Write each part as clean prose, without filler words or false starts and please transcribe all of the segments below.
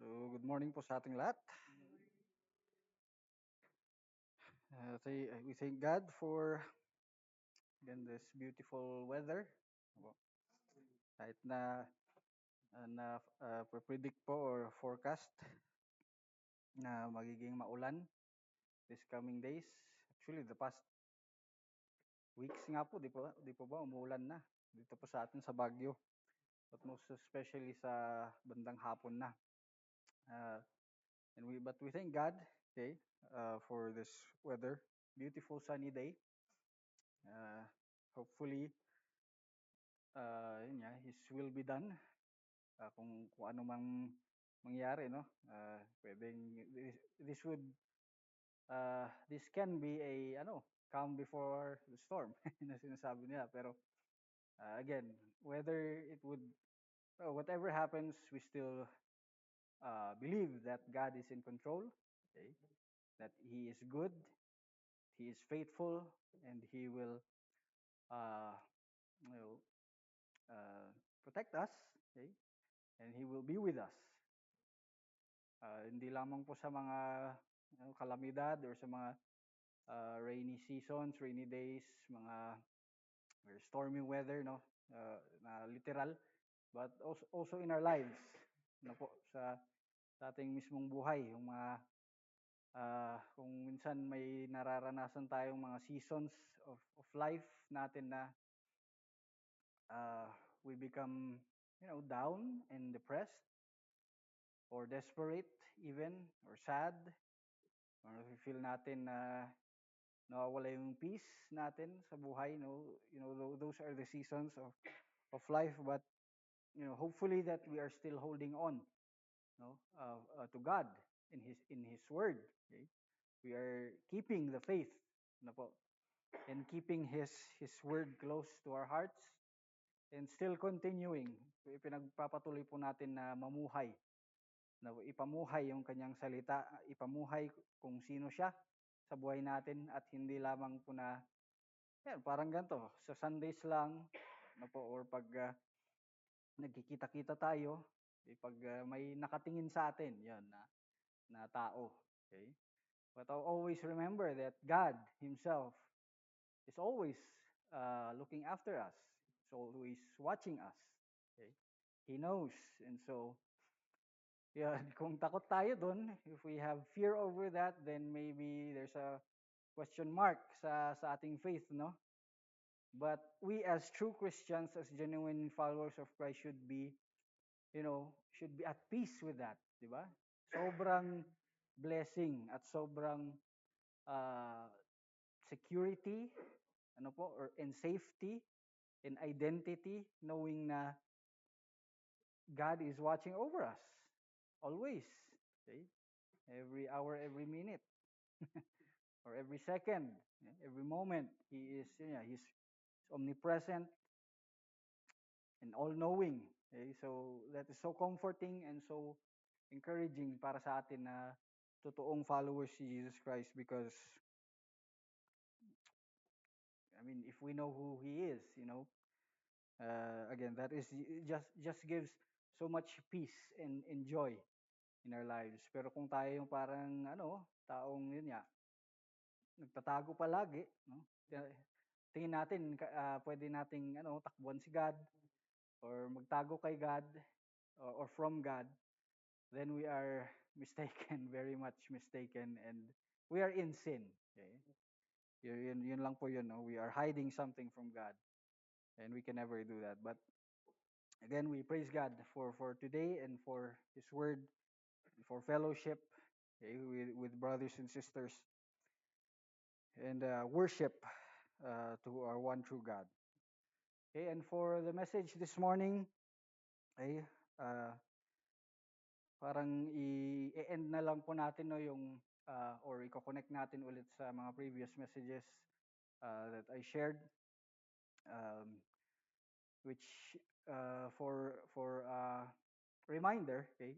So, good morning po sa ating lahat. We thank God for again this beautiful weather. Opo. Kahit na predict po or forecast na magiging maulan this coming days. Actually, the past weeks nga po, di po ba umuulan na dito po sa atin sa Baguio. But most especially sa bandang hapon na. Uh, but we thank God, okay, for this weather. Beautiful sunny day. Uh, Hopefully, yun nga, His will be done. Kung ano mang mangyari, no? Pwedeng, this can be calm before the storm, na sinasabi nila. Pero, again, whether it would, whatever happens, we still believe that God is in control, okay? That He is good, He is faithful, and He will, uh, you know, uh, protect us, okay? And He will be with us. Hindi lamang po sa mga kalamidad or sa mga rainy seasons, rainy days, mga or stormy weather, no? Na literal, but also in our lives, no po, sa ating mismong buhay, yung mga kung minsan may nararanasan tayong mga seasons of life natin na uh, we become, down and depressed or desperate even or sad or feel natin na nawawala yung peace natin sa buhay, no? Those are the seasons of life, but hopefully that we are still holding on, to God in His word, okay? We are keeping the faith, na po, and keeping His word close to our hearts and still continuing, pinagpapatuloy po natin na mamuhay, na ipamuhay yung kanyang salita, ipamuhay kung sino siya sa buhay natin at hindi lamang po na yan, parang ganito, sa Sundays lang, po, or pag nagkikita-kita tayo, pag may nakatingin sa atin, yan, na tao. Okay? But I'll always remember that God Himself is always looking after us. He's always watching us. Okay? He knows. And so, yeah, kung takot tayo dun, if we have fear over that, then maybe there's a question mark sa ating faith, no? But we as true Christians, as genuine followers of Christ should be at peace with that, di ba? Sobrang blessing at sobrang uh, security, and safety and identity, knowing na God is watching over us always, okay? Every hour, every minute, or every second, every moment, He's omnipresent and all-knowing. Okay? So that is so comforting and so encouraging para sa atin na totoong followers si Jesus Christ, because I mean, if we know who He is, again, that is just gives so much peace and joy in our lives. Pero kung tayo yung parang taong yun nga, nagtatago palagi, no? Tingin natin pwede nating takbuhan si God or magtago kay God, or from God, then we are mistaken, very much mistaken, and we are in sin. Okay? Yun lang po yun. No? We are hiding something from God, and we can never do that. But again, we praise God for today and for His Word, for fellowship, okay, with brothers and sisters, and worship to our one true God. Okay, and for the message this morning, okay, parang i-end na lang po natin, no, yung or i-connect natin ulit sa mga previous messages that I shared, um, which for reminder, okay,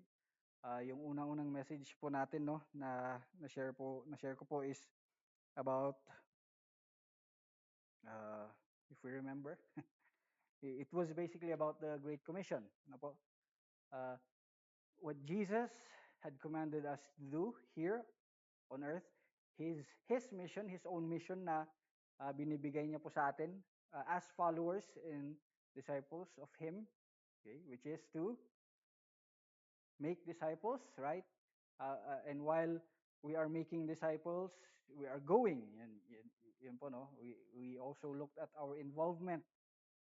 yung unang-unang message po natin, no, na share ko po is about, uh, if we remember, it was basically about the Great Commission, ano po. Uh, what Jesus had commanded us to do here on earth, his mission, his own mission na binibigay niya po sa atin as followers and disciples of him, okay, which is to make disciples, right? And while we are making disciples, we are going. Yan po, no? We also looked at our involvement.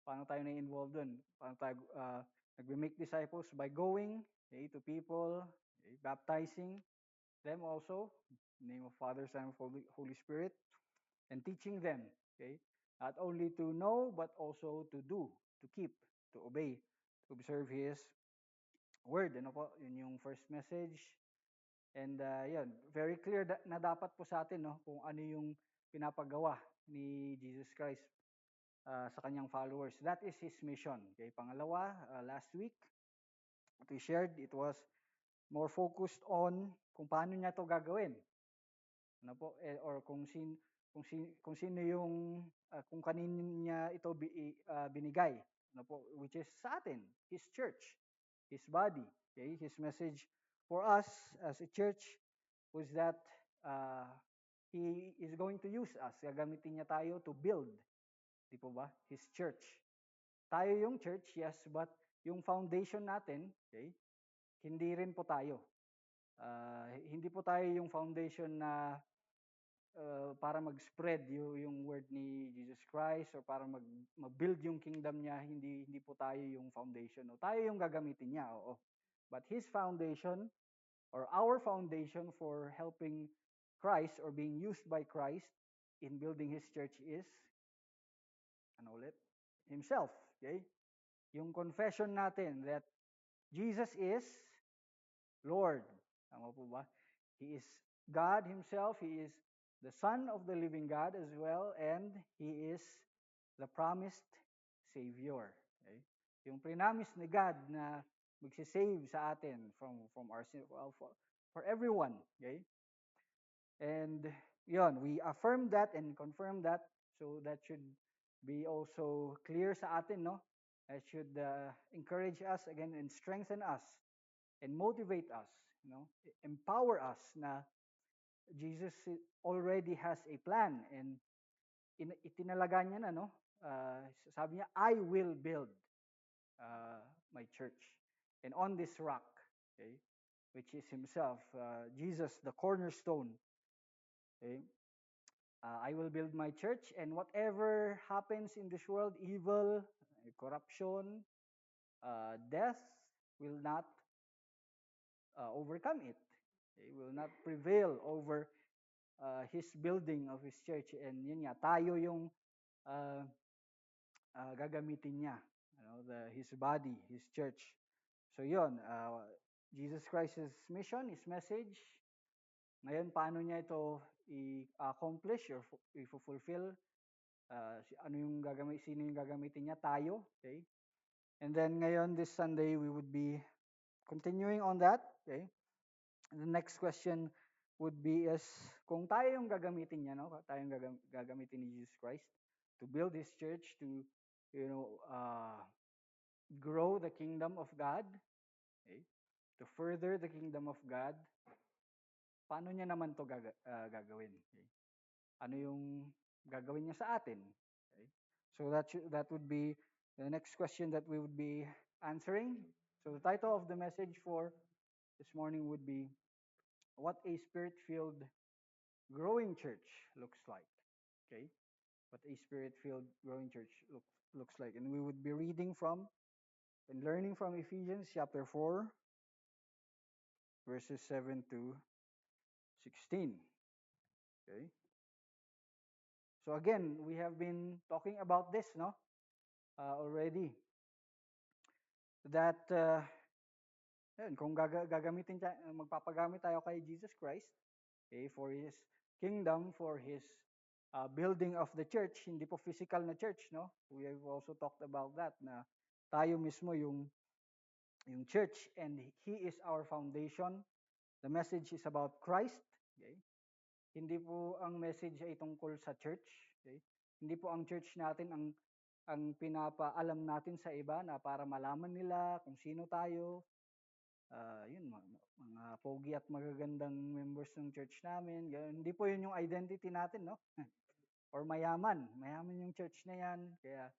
Paano tayo na-involve dun? Paano tayo nag-make disciples by going, okay, to people, okay, baptizing them also, in the name of Father, Son, and Holy Spirit, and teaching them, okay, not only to know, but also to do, to keep, to obey, to observe His word. Ano po, yun yung first message. And yun, very clear na dapat po sa atin, no, kung ano yung pinapagawa ni Jesus Christ sa kanyang followers. That is His mission. Okay, pangalawa, last week, what we shared, it was more focused on kung paano niya to gagawin. Ano po, or kung sino yung kung kanino niya ito binigay, ano po, which is sa atin, His church, His body. Okay, His message for us as a church was that He is going to use us. Gagamitin niya tayo to build, di po ba? His church. Tayo yung church, yes, but yung foundation natin, okay, hindi rin po tayo. Hindi po tayo yung foundation na para mag-spread yung word ni Jesus Christ or para mag-build yung kingdom niya, hindi po tayo yung foundation. No? Tayo yung gagamitin niya, oo. But His foundation or our foundation for helping Christ or being used by Christ in building His church is, ano ulit? Himself, okay? Yung confession natin that Jesus is Lord. Tama po ba? He is God Himself. He is the Son of the living God as well, and He is the promised Savior. Okay? Yung prinamis ni God na magsisave sa atin from our sin, well, for everyone. Okay? And yon, we affirm that and confirm that, so that should be also clear sa atin, no? That should encourage us again and strengthen us and motivate us, you know, empower us na Jesus already has a plan and itinalaga niya na, no? Sabi niya, I will build my church. And on this rock, okay, which is Himself, Jesus, the cornerstone, okay, I will build my church, and whatever happens in this world, evil, corruption, death, will not overcome it. It will not prevail over His building of His church. And yun nga, tayo yung gagamitin niya, you know, His body, His church. So yun, Jesus Christ's mission, His message. Ngayon, paano niya ito i-accomplish or i-fulfill? Sino yung gagamitin niya? Tayo, okay? And then ngayon, this Sunday, we would be continuing on that, okay? The next question would be is, kung tayo yung gagamitin niya, no? Tayo yung gagamitin ni Jesus Christ to build His church, to, you know, grow the kingdom of God, okay? To further the kingdom of God, paano niya naman to gagawin? Okay? Ano yung gagawin niya sa atin? Okay? So that would be the next question that we would be answering. So the title of the message for this morning would be, what a spirit-filled growing church looks like. Okay? What a spirit-filled growing church looks like. And we would be reading from and learning from Ephesians chapter 4, verses 7 to 16. Okay? So again, we have been talking about this, no? Already. That kung magpapagamit tayo kay Jesus Christ, okay, for His kingdom, for His building of the church, hindi po physical na church, no? We have also talked about that, na tayo mismo yung church, and He is our foundation. The message is about Christ, okay? Hindi po ang message ay tungkol sa church, okay? Hindi po ang church natin ang pinapaalam natin sa iba na para malaman nila kung sino tayo. yun, mga pogi at magagandang members ng church namin. Ganun. Hindi po yun yung identity natin, no? Or mayaman. Mayaman yung church na yan. Kaya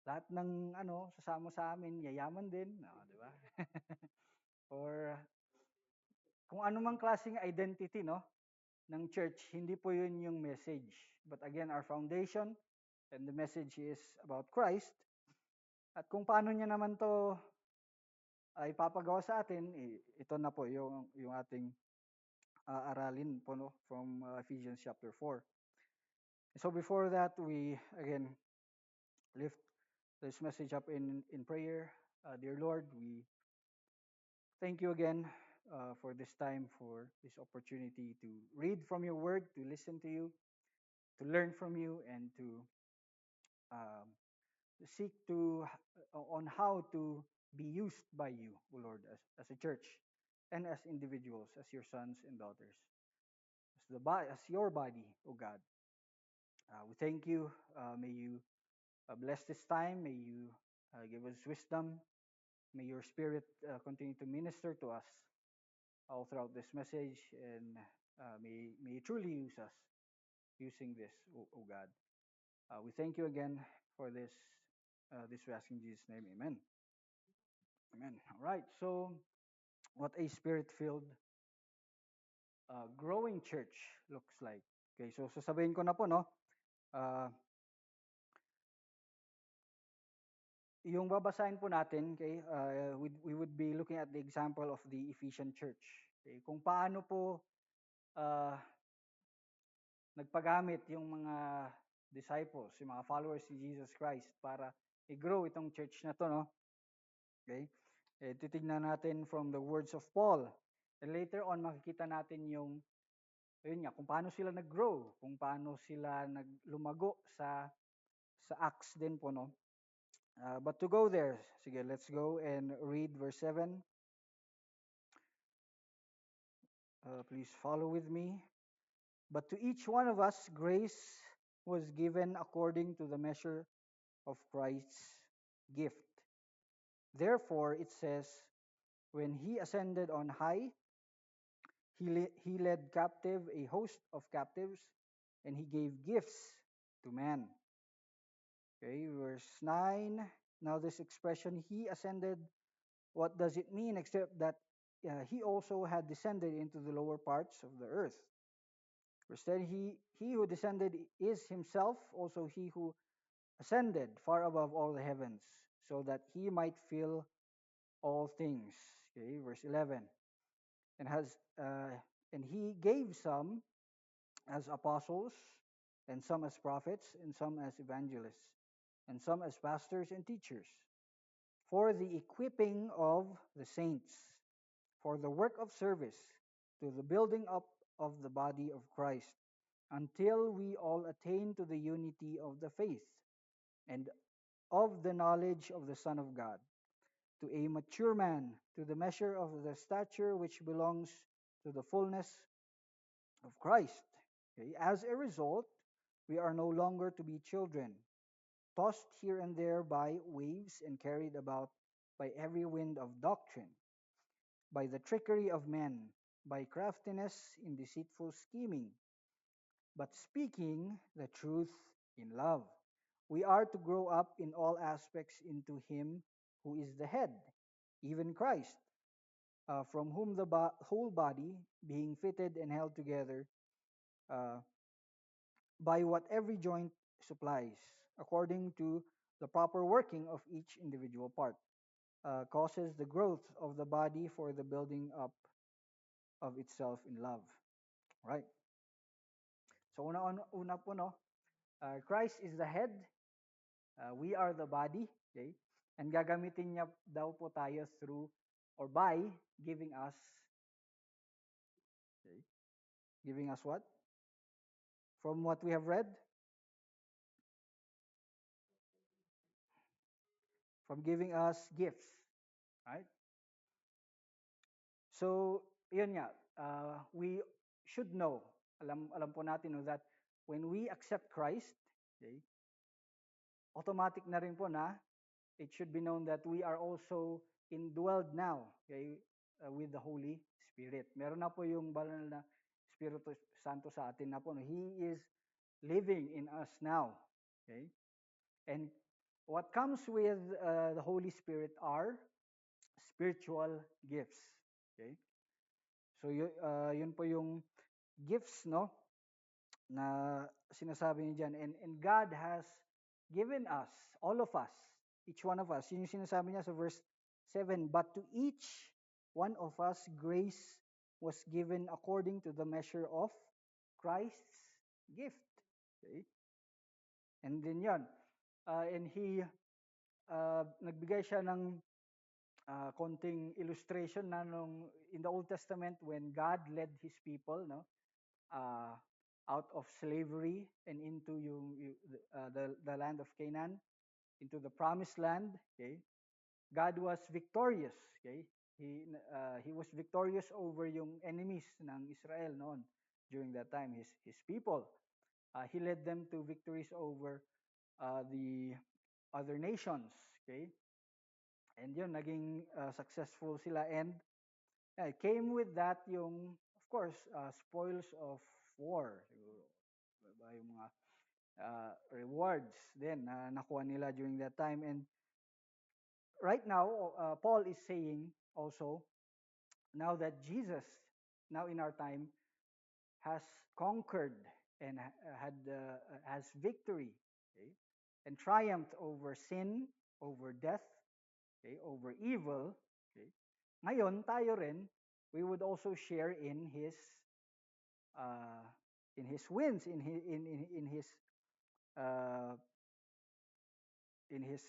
lahat ng sasama sa amin, yayaman din. No, di ba? Or kung anumang klaseng identity, no? Ng church, hindi po yun yung message. But again, our foundation and the message is about Christ. At kung paano niya naman to ay papagawa sa atin, ito na po yung ating aralin po, no, from Ephesians chapter 4. So before that, we again lift this message up in prayer. Dear Lord, we thank you again for this time, for this opportunity to read from your word, to listen to you, to learn from you, and to um, seek to on how to be used by you, O Lord, as a church and as individuals, as your sons and daughters, as your body, O God. We thank you. May you bless this time. May you give us wisdom. May your spirit continue to minister to us all throughout this message, and may you truly use us using this, O God. We thank you again for this. This we ask in Jesus' name. Amen. Amen. All right. So, what a spirit-filled, growing church looks like. Okay. So, sasabihin ko na po, no? Uh, yung babasahin po natin, okay, we would be looking at the example of the Ephesian church. Okay? Kung paano po uh, nagpagamit yung mga disciples, yung mga followers ni Jesus Christ para i-grow itong church na to, no? Okay? Titignan natin from the words of Paul. And later on, makikita natin yung, ayun nga, kung paano sila nag-grow, kung paano sila naglumago sa Acts din po, no? But to go there, sige, let's go and read verse 7. Please follow with me. But to each one of us, grace was given according to the measure of Christ's gift. Therefore, it says, when he ascended on high, he led captive a host of captives, and he gave gifts to man. Okay, verse 9. Now, this expression, he ascended, what does it mean except that he also had descended into the lower parts of the earth? Verse 10, he who descended is himself also he who ascended far above all the heavens, so that he might fill all things. Okay, verse 11. And has and he gave some as apostles, and some as prophets, and some as evangelists, and some as pastors and teachers, for the equipping of the saints, for the work of service, to the building up of the body of Christ, until we all attain to the unity of the faith and of the knowledge of the Son of God, to a mature man, to the measure of the stature which belongs to the fullness of Christ. Okay? As a result, we are no longer to be children, tossed here and there by waves and carried about by every wind of doctrine, by the trickery of men, by craftiness in deceitful scheming, but speaking the truth in love. We are to grow up in all aspects into Him who is the head, even Christ, from whom the whole body, being fitted and held together uh, by what every joint supplies, according to the proper working of each individual part, causes the growth of the body for the building up of itself in love. Right? So una po, no, Christ is the head, we are the body, okay? And gagamitin niya daw po tayo through or by giving us, okay? Giving us what? From what we have read? From giving us gifts, right? So, yun nga, we should know, alam po natin, no, that when we accept Christ, okay, automatic na rin po na it should be known that we are also indwelled now, okay? with the Holy Spirit. Meron na po yung banal na Espiritu Santo sa atin na po. No? He is living in us now. Okay? And what comes with the Holy Spirit are spiritual gifts. Okay? So yun po yung gifts, no, na sinasabi niya dyan. And God has given us, all of us, each one of us. Yun yung sinasabi niya sa verse 7, but to each one of us grace was given according to the measure of Christ's gift. Okay? And then yan. And he, nagbigay siya ng konting illustration na nung in the Old Testament when God led His people, no, out of slavery and into the land of Canaan, into the promised land. Okay, God was victorious. Okay, he was victorious over yung enemies ng Israel noon during that time. His people. He led them to victories over the other nations. Okay, and yun naging successful sila, and came with that yung, of course, spoils of war. Siguro, diba, yung mga rewards din na nakuha nila during that time. And right now, Paul is saying also, now that Jesus, now in our time, has conquered and has victory, okay, and triumphed over sin, over death, okay, over evil. Okay. Ngayon, tayo rin, we would also share uh, in his wins, uh, in his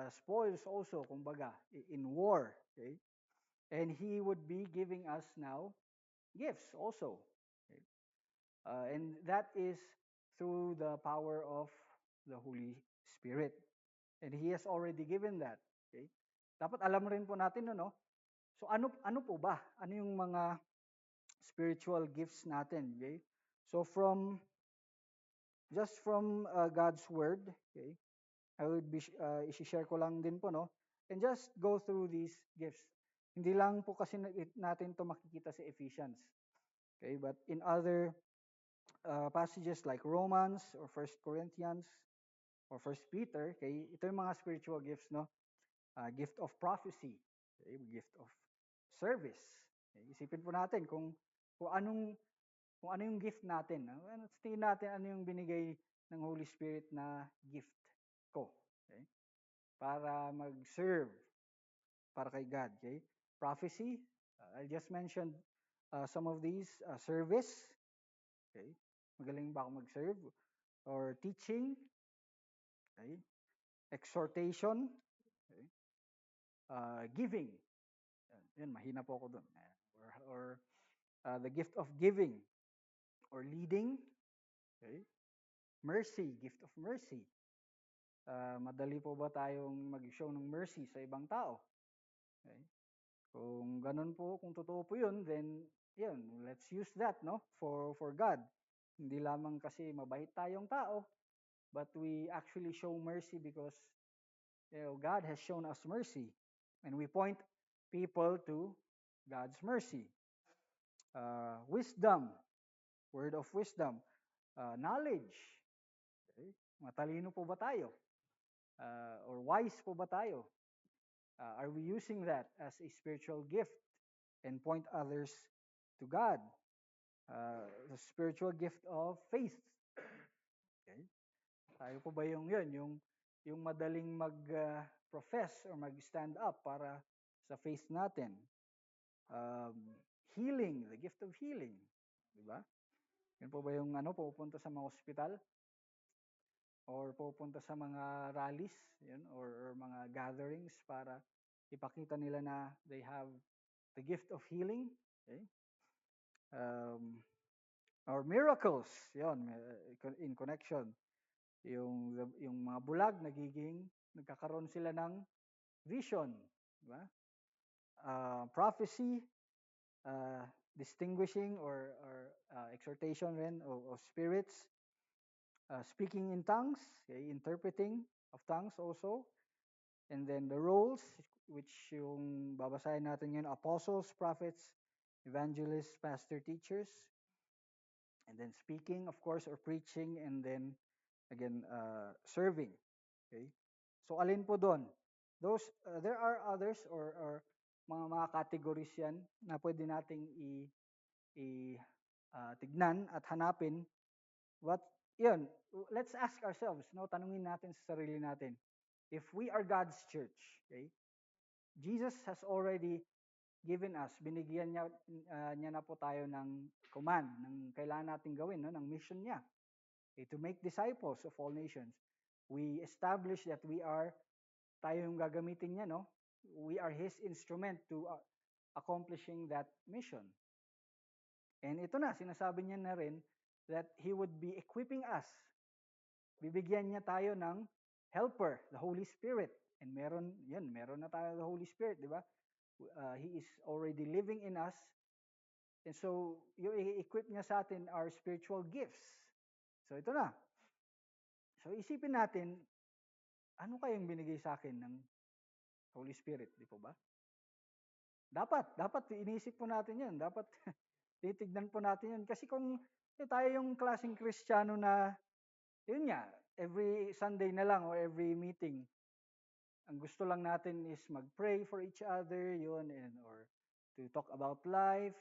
spoils also, kumbaga, in war. Okay? And he would be giving us now gifts also. Okay? And that is through the power of the Holy Spirit. And he has already given that. Okay? Dapat alam rin po natin, no? So ano po ba? Ano yung mga spiritual gifts natin? Okay? So just from God's word, okay? I would be i-share ko lang din po, no? And just go through these gifts. Hindi lang po kasi natin to makikita sa Ephesians. Okay? But in other passages like Romans or First Corinthians or First Peter, okay? Ito yung mga spiritual gifts, no? Gift of prophecy, okay? Gift of service. Okay? Isipin po natin kung anong kung ano yung gift natin. Ano, tingin natin ano yung binigay ng Holy Spirit na gift ko. Okay? Para mag-serve para kay God. Okay? Prophecy, I just mentioned some of these. Service, okay? Magaling ba ako mag-serve? Or teaching, okay? Exhortation, okay? Giving. Yan, mahina po ako dun. Or the gift of giving or leading, okay? Mercy, gift of mercy. Madali po ba tayong mag-show ng mercy sa ibang tao? Okay? Kung ganun po, kung totoo po yun, then yun, let's use that, no? For God. Hindi lamang kasi mabait tayong tao, but we actually show mercy because God has shown us mercy. And we point people to God's mercy. Wisdom, word of wisdom. Knowledge. Okay? Matalino po ba tayo? Or wise po ba tayo? Are we using that as a spiritual gift and point others to God? The spiritual gift of faith. Okay? Tayo po ba yung yun, yung madaling mag-profess or mag-stand up para sa faith natin? Healing, the gift of healing. Diba? Yun po ba yung pupunta sa mga hospital? Or pupunta sa mga rallies, yun, or mga gatherings para ipakita nila na they have the gift of healing, okay? Or miracles, yun, in connection. Yung mga bulag nagkakaroon sila ng vision, di ba? Prophecy, distinguishing or exhortation rin of spirits, speaking in tongues, okay, interpreting of tongues also, And then the roles, which yung babasahin natin yun, apostles, prophets, evangelists, pastor, teachers, and then speaking, of course, or preaching, and then again, serving. Okay? So alin po doon? Those, there are others or mga categories yan na pwede nating tignan at hanapin. What, yun, let's ask ourselves, no, tanungin natin sa sarili natin. If we are God's church, okay, Jesus has already given us, binigyan niya na po tayo ng command, ng kailangan natin gawin, no, ng mission niya, okay, to make disciples of all nations. We establish that we are, tayo yung gagamitin niya, no? We are His instrument to accomplishing that mission. And ito na, sinasabi niya na rin that He would be equipping us. Bibigyan niya tayo ng helper, the Holy Spirit. And meron na tayo the Holy Spirit, di ba? He is already living in us. And so, yung i-equip niya sa atin our spiritual gifts. So, ito na. So, isipin natin, ano kayang binigay sa akin ng Holy Spirit, di po ba? Dapat inisip po natin yan. Dapat titignan po natin yan. Kasi kung tayo yung klaseng Kristiyano na, yun nga, every Sunday na lang or every meeting, ang gusto lang natin is mag-pray for each other, yun, or to talk about life.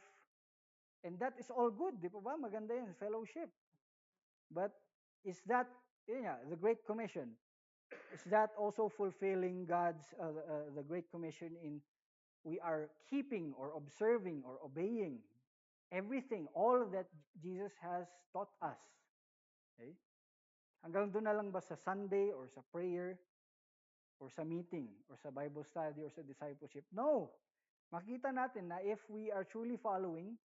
And that is all good, di po ba? Maganda yun, fellowship. But is that, yun nga, the Great Commission, is that also fulfilling God's, the Great Commission in we are keeping or observing or obeying everything, all that Jesus has taught us? Okay? Hanggang doon na lang ba sa Sunday or sa prayer or sa meeting or sa Bible study or sa discipleship? No. Makita natin na if we are truly following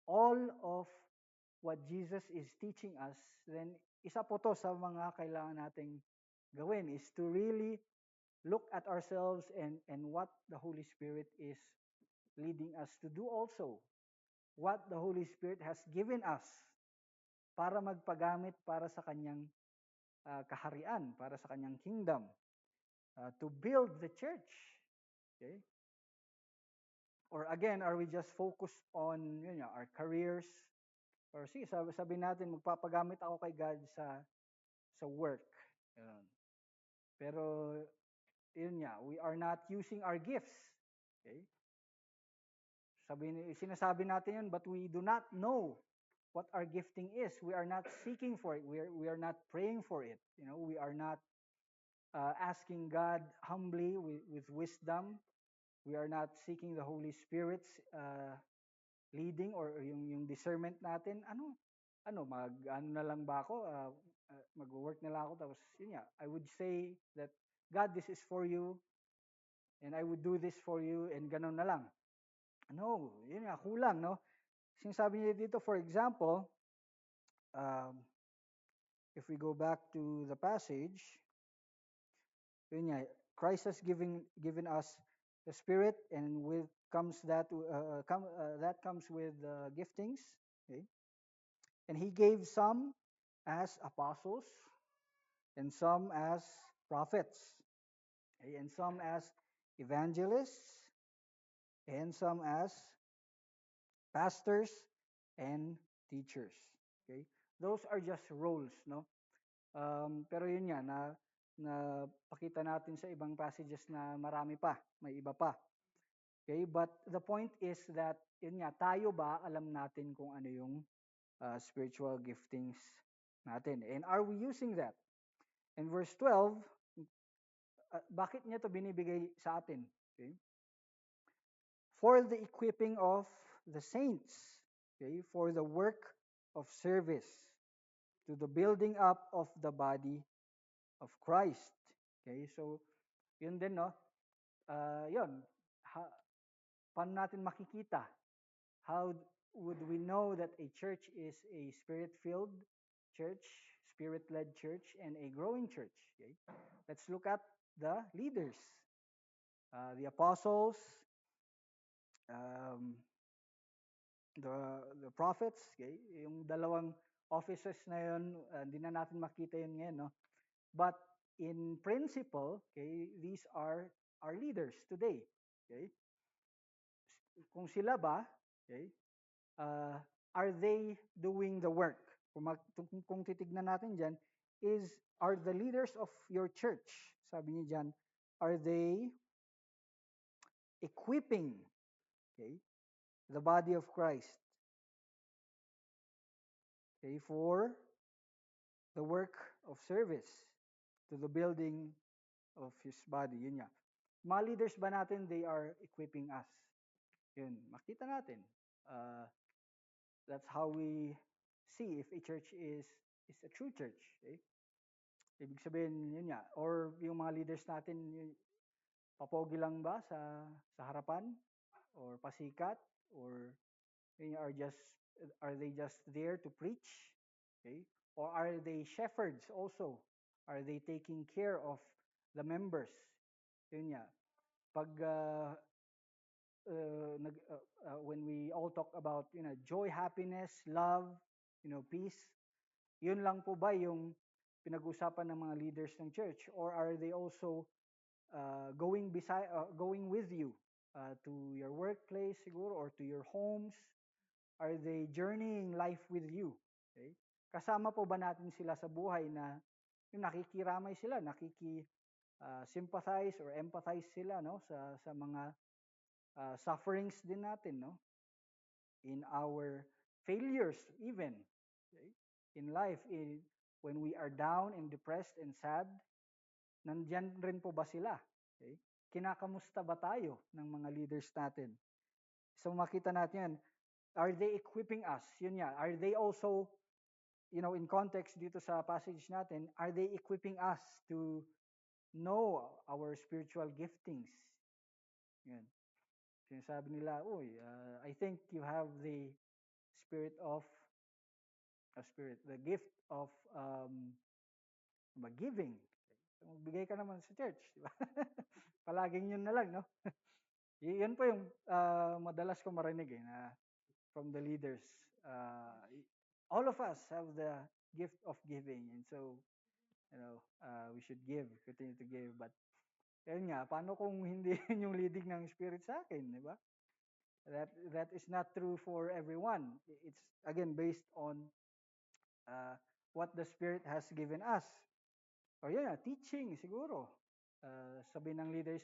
all of what Jesus is teaching us, then isa po to sa mga kailangan nating gawin is to really look at ourselves and what the Holy Spirit is leading us to do also. What the Holy Spirit has given us para magpagamit para sa kanyang kaharian, para sa kanyang kingdom, to build the church. Okay? Or again, are we just focused on our careers? Or sige, sabi natin, magpapagamit ako kay God sa work. Yun. Pero yun nga, we are not using our gifts. Okay? Sinasabi natin yun, but we do not know what our gifting is. We are not seeking for it. We are not praying for it. We are not asking God humbly with wisdom. We are not seeking the Holy Spirit's leading or yung discernment natin. Ano na lang ba ako? Mag-work na lang ako. Tapos, yun nga, I would say that, God, this is for you, and I would do this for you, and ganun na lang. No, yun nga, kulang, no? Sinasabi niya dito, for example, if we go back to the passage, yun nga, Christ has given us the Spirit, and with comes that that comes with giftings, okay? And He gave some as apostles, and some as prophets, okay? And some as evangelists, and some as pastors and teachers. Okay? Those are just roles, no? Pero yun nga, na pakita natin sa ibang passages na marami pa, may iba pa. Okay? But the point is that, yun nga, tayo ba alam natin kung ano yung spiritual giftings natin? And are we using that? In verse 12, bakit niya to binibigay sa atin? Okay? For the equipping of the saints, okay, for the work of service, to the building up of the body of Christ. Okay, so yun din, no? Yun, paano natin makikita? How would we know that a church is a spirit-filled church, spirit-led church, and a growing church? Okay, let's look at the leaders, the apostles, the prophets, okay? Yung dalawang offices na yun, hindi na natin makita yun ngayon, no? But in principle, okay, these are our leaders today. Okay? Kung sila ba, okay, uh, are they doing the work? Kung titignan natin dyan, are the leaders of your church, sabi niya dyan, are they equipping, okay, the body of Christ, okay, for the work of service to the building of His body? Yun nga. Mga leaders ba natin, they are equipping us? Yun, makita natin. Uh, that's how we see if a church is a true church. Okay? Ibig sabihin, yun nga. Or yung mga leaders natin, yun, papogi lang ba sa harapan? Or pasikat? Or yun, are they just there to preach? Okay? Or are they shepherds also? Are they taking care of the members? Yun nga. Pag when we all talk about, joy, happiness, love, peace, yun lang po ba yung pinag-usapan ng mga leaders ng church, or are they also going with you to your workplace siguro, or to your homes? Are they journeying life with you? Okay? Kasama po ba natin sila sa buhay na yung nakikiramay sila, sympathize or empathize sila, no, sa mga sufferings din natin, no, in our failures even, okay? In life, when we are down and depressed and sad, nandyan rin po ba sila? Okay? Kinakamusta ba tayo ng mga leaders natin? So makita natin yan. Are they equipping us? Yun nga. Are they also, in context dito sa passage natin, are they equipping us to know our spiritual giftings? Yun. Sinasabi nila, I think you have the spirit of, the gift of giving. So, magbigay ka naman sa church, di ba? Palaging yun na lang, no? Yan po yung madalas ko marinig na from the leaders. All of us have the gift of giving, and so we should continue to give. But yun nga, paano kung hindi yun yung leading ng Spirit sa akin, di ba? That is not true for everyone. It's again based on what the Spirit has given us. O yun nga, teaching siguro. Sabi ng leaders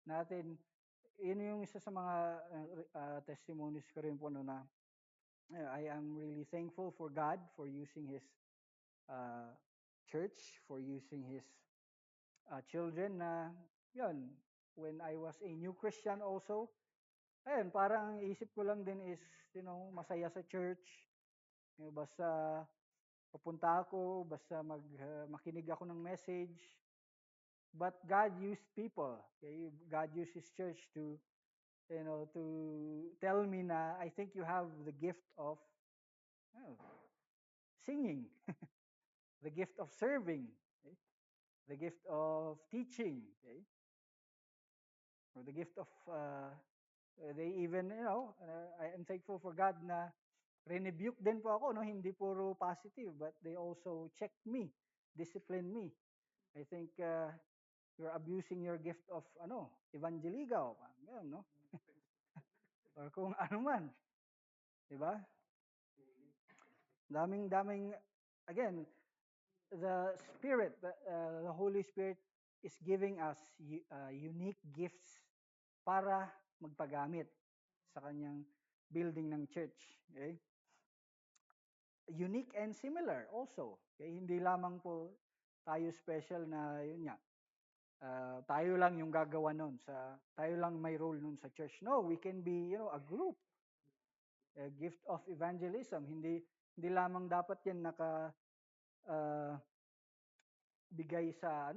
natin, yun yung isa sa mga testimonies ko rin po no, na I am really thankful for God for using His church, for using His children na yun, when I was a new Christian also, ayun, parang isip ko lang din is, masaya sa church, basta papunta ako, basta makinig ako ng message. But God used people. Okay? God used His church to, to tell me na I think you have the gift of singing, the gift of serving, okay? The gift of teaching, okay? Or the gift of, they even, I am thankful for God na renebuke din po ako, no? Hindi puro positive, but they also checked me, disciplined me. I think you're abusing your gift of, evangeligaw, yan, no? Or kung ano man, di ba? Daming, again, the Spirit, the Holy Spirit is giving us unique gifts para magpagamit sa kanyang building ng church. Okay? Unique and similar also. Okay? Hindi lamang po tayo special na yun nga. Tayo lang yung gagawa nun, tayo lang may role nun sa church. No, we can be, a group. A gift of evangelism. Hindi lamang dapat yan uh, bigay sa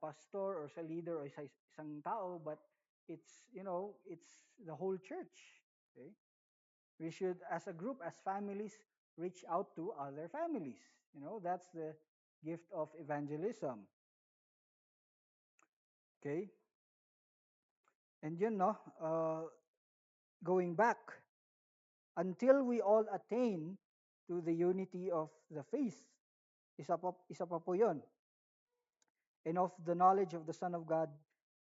pastor or sa leader or sa isang tao, but it's the whole church. Okay? We should, as a group, as families, reach out to other families. That's the gift of evangelism. Okay? And going back, until we all attain to the unity of the faith. Isa pa po yun. and of the knowledge of the Son of God,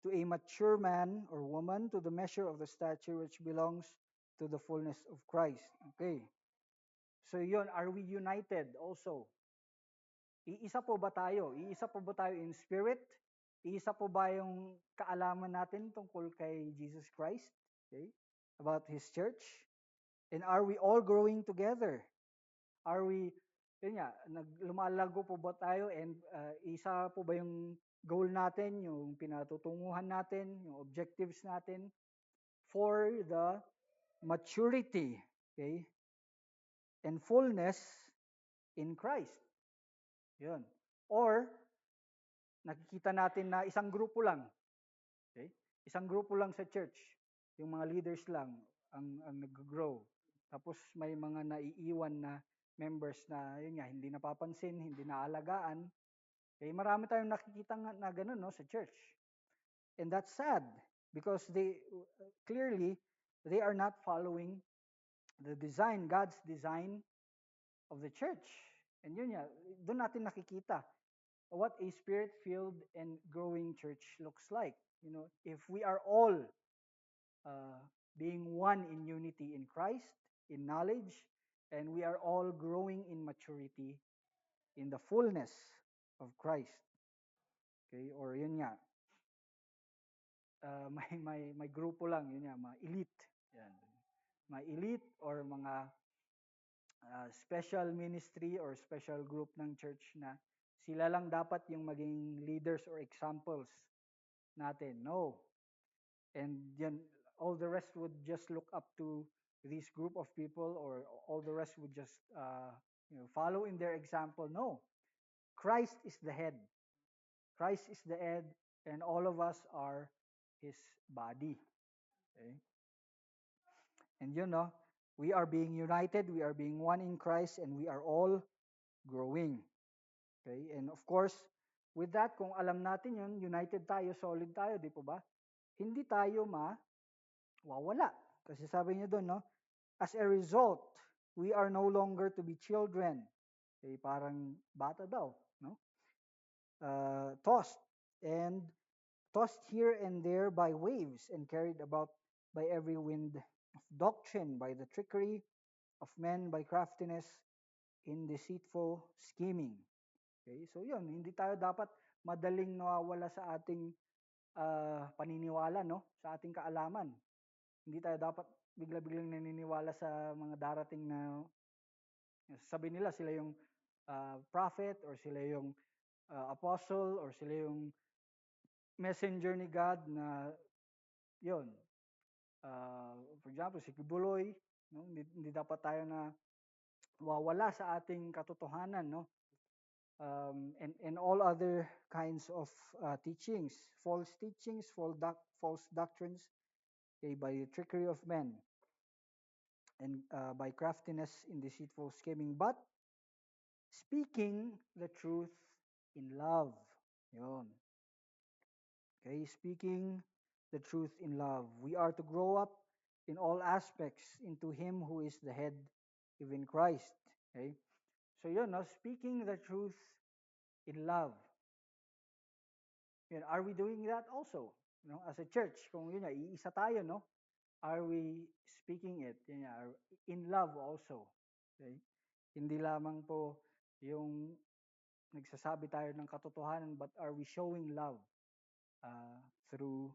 to a mature man or woman, to the measure of the stature which belongs to the fullness of Christ. Okay. So yun, are we united also? Iisa po ba tayo? Iisa po ba tayo in spirit? Iisa po ba yung kaalaman natin tungkol kay Jesus Christ? Okay? About His church? And are we all growing together? Are we, yun nga, lumalago po ba tayo and isa po ba yung goal natin, yung pinatutunguhan natin, yung objectives natin for the maturity, okay, and fullness in Christ. Yun. Or, nakikita natin na isang grupo lang, okay? Isang grupo lang sa church, yung mga leaders lang ang nag-grow. Tapos may mga naiiwan na members na yun nga hindi napapansin, hindi naalagaan. Okay, marami tayong nakikita na ganun no sa church. And that's sad because they clearly they are not following the design, God's design of the church. And yun nga, doon natin nakikita what a spirit-filled and growing church looks like. You know, if we are all uh, being one in unity in Christ, in knowledge, and we are all growing in maturity in the fullness of Christ. Okay, or yun nga, may grupo lang, yun nga, mga elite. Yan. Mga elite or mga special ministry or special group ng church na sila lang dapat yung maging leaders or examples natin. No. And yan, all the rest would just look up to this group of people or all the rest would just follow in their example. No. Christ is the head. Christ is the head and all of us are his body. Okay? And you know, we are being united, we are being one in Christ, and we are all growing. Okay? And of course, with that, kung alam natin yun, united tayo, solid tayo, di po ba? Hindi tayo mawawala. Kasi sabi niyo doon, no? As a result, we are no longer to be children. Okay, parang bata daw, no? Tossed and tossed here and there by waves and carried about by every wind of doctrine, by the trickery of men, by craftiness in deceitful scheming. Okay, so yun, hindi tayo dapat madaling nawawala sa ating paniniwala, no? Sa ating kaalaman. Hindi tayo dapat bigla-biglang naniniwala sa mga darating na sabi nila sila yung prophet or sila yung apostle or sila yung messenger ni God na yun. For example, si Kibuloy, no? Hindi dapat tayo na wawala sa ating katotohanan, no? And all other kinds of false teachings, false doctrines, okay, by the trickery of men and by craftiness in deceitful scheming, but speaking the truth in love. Yun. Okay, speaking the truth in love. We are to grow up in all aspects into Him who is the head, even Christ. Okay? So yun, no? Speaking the truth in love. Yun, are we doing that also? You know, as a church, kung yun nga, iisa tayo, no? Are we speaking it? Yun nga, in love also. Okay? Hindi lamang po yung nagsasabi tayo ng katotohanan, but are we showing love through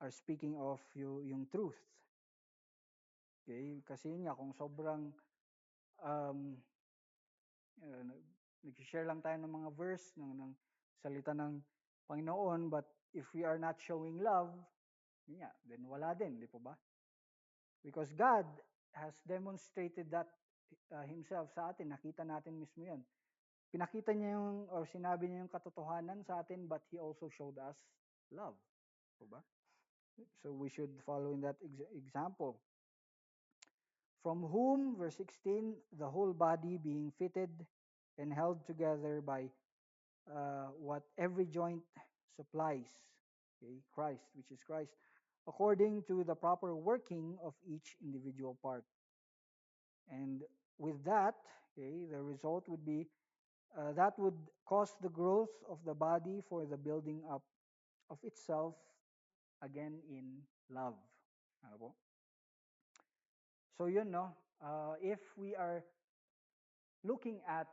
our speaking of yung truth? Okay? Kasi yun nga, kung sobrang um, uh, nag-share lang tayo ng mga verse, ng salita ng Panginoon, but if we are not showing love, yun nga, then wala din, di po ba? Because God has demonstrated that Himself sa atin. Nakita natin mismo yun. Pinakita niya yung, or sinabi niya yung katotohanan sa atin, but He also showed us love. Po ba? So we should follow in that example. From whom, verse 16, the whole body being fitted and held together by what every joint supplies, okay, Christ, which is Christ, according to the proper working of each individual part. And with that, okay, the result would be that would cause the growth of the body for the building up of itself again in love. Ano po? So yun, no? If we are looking at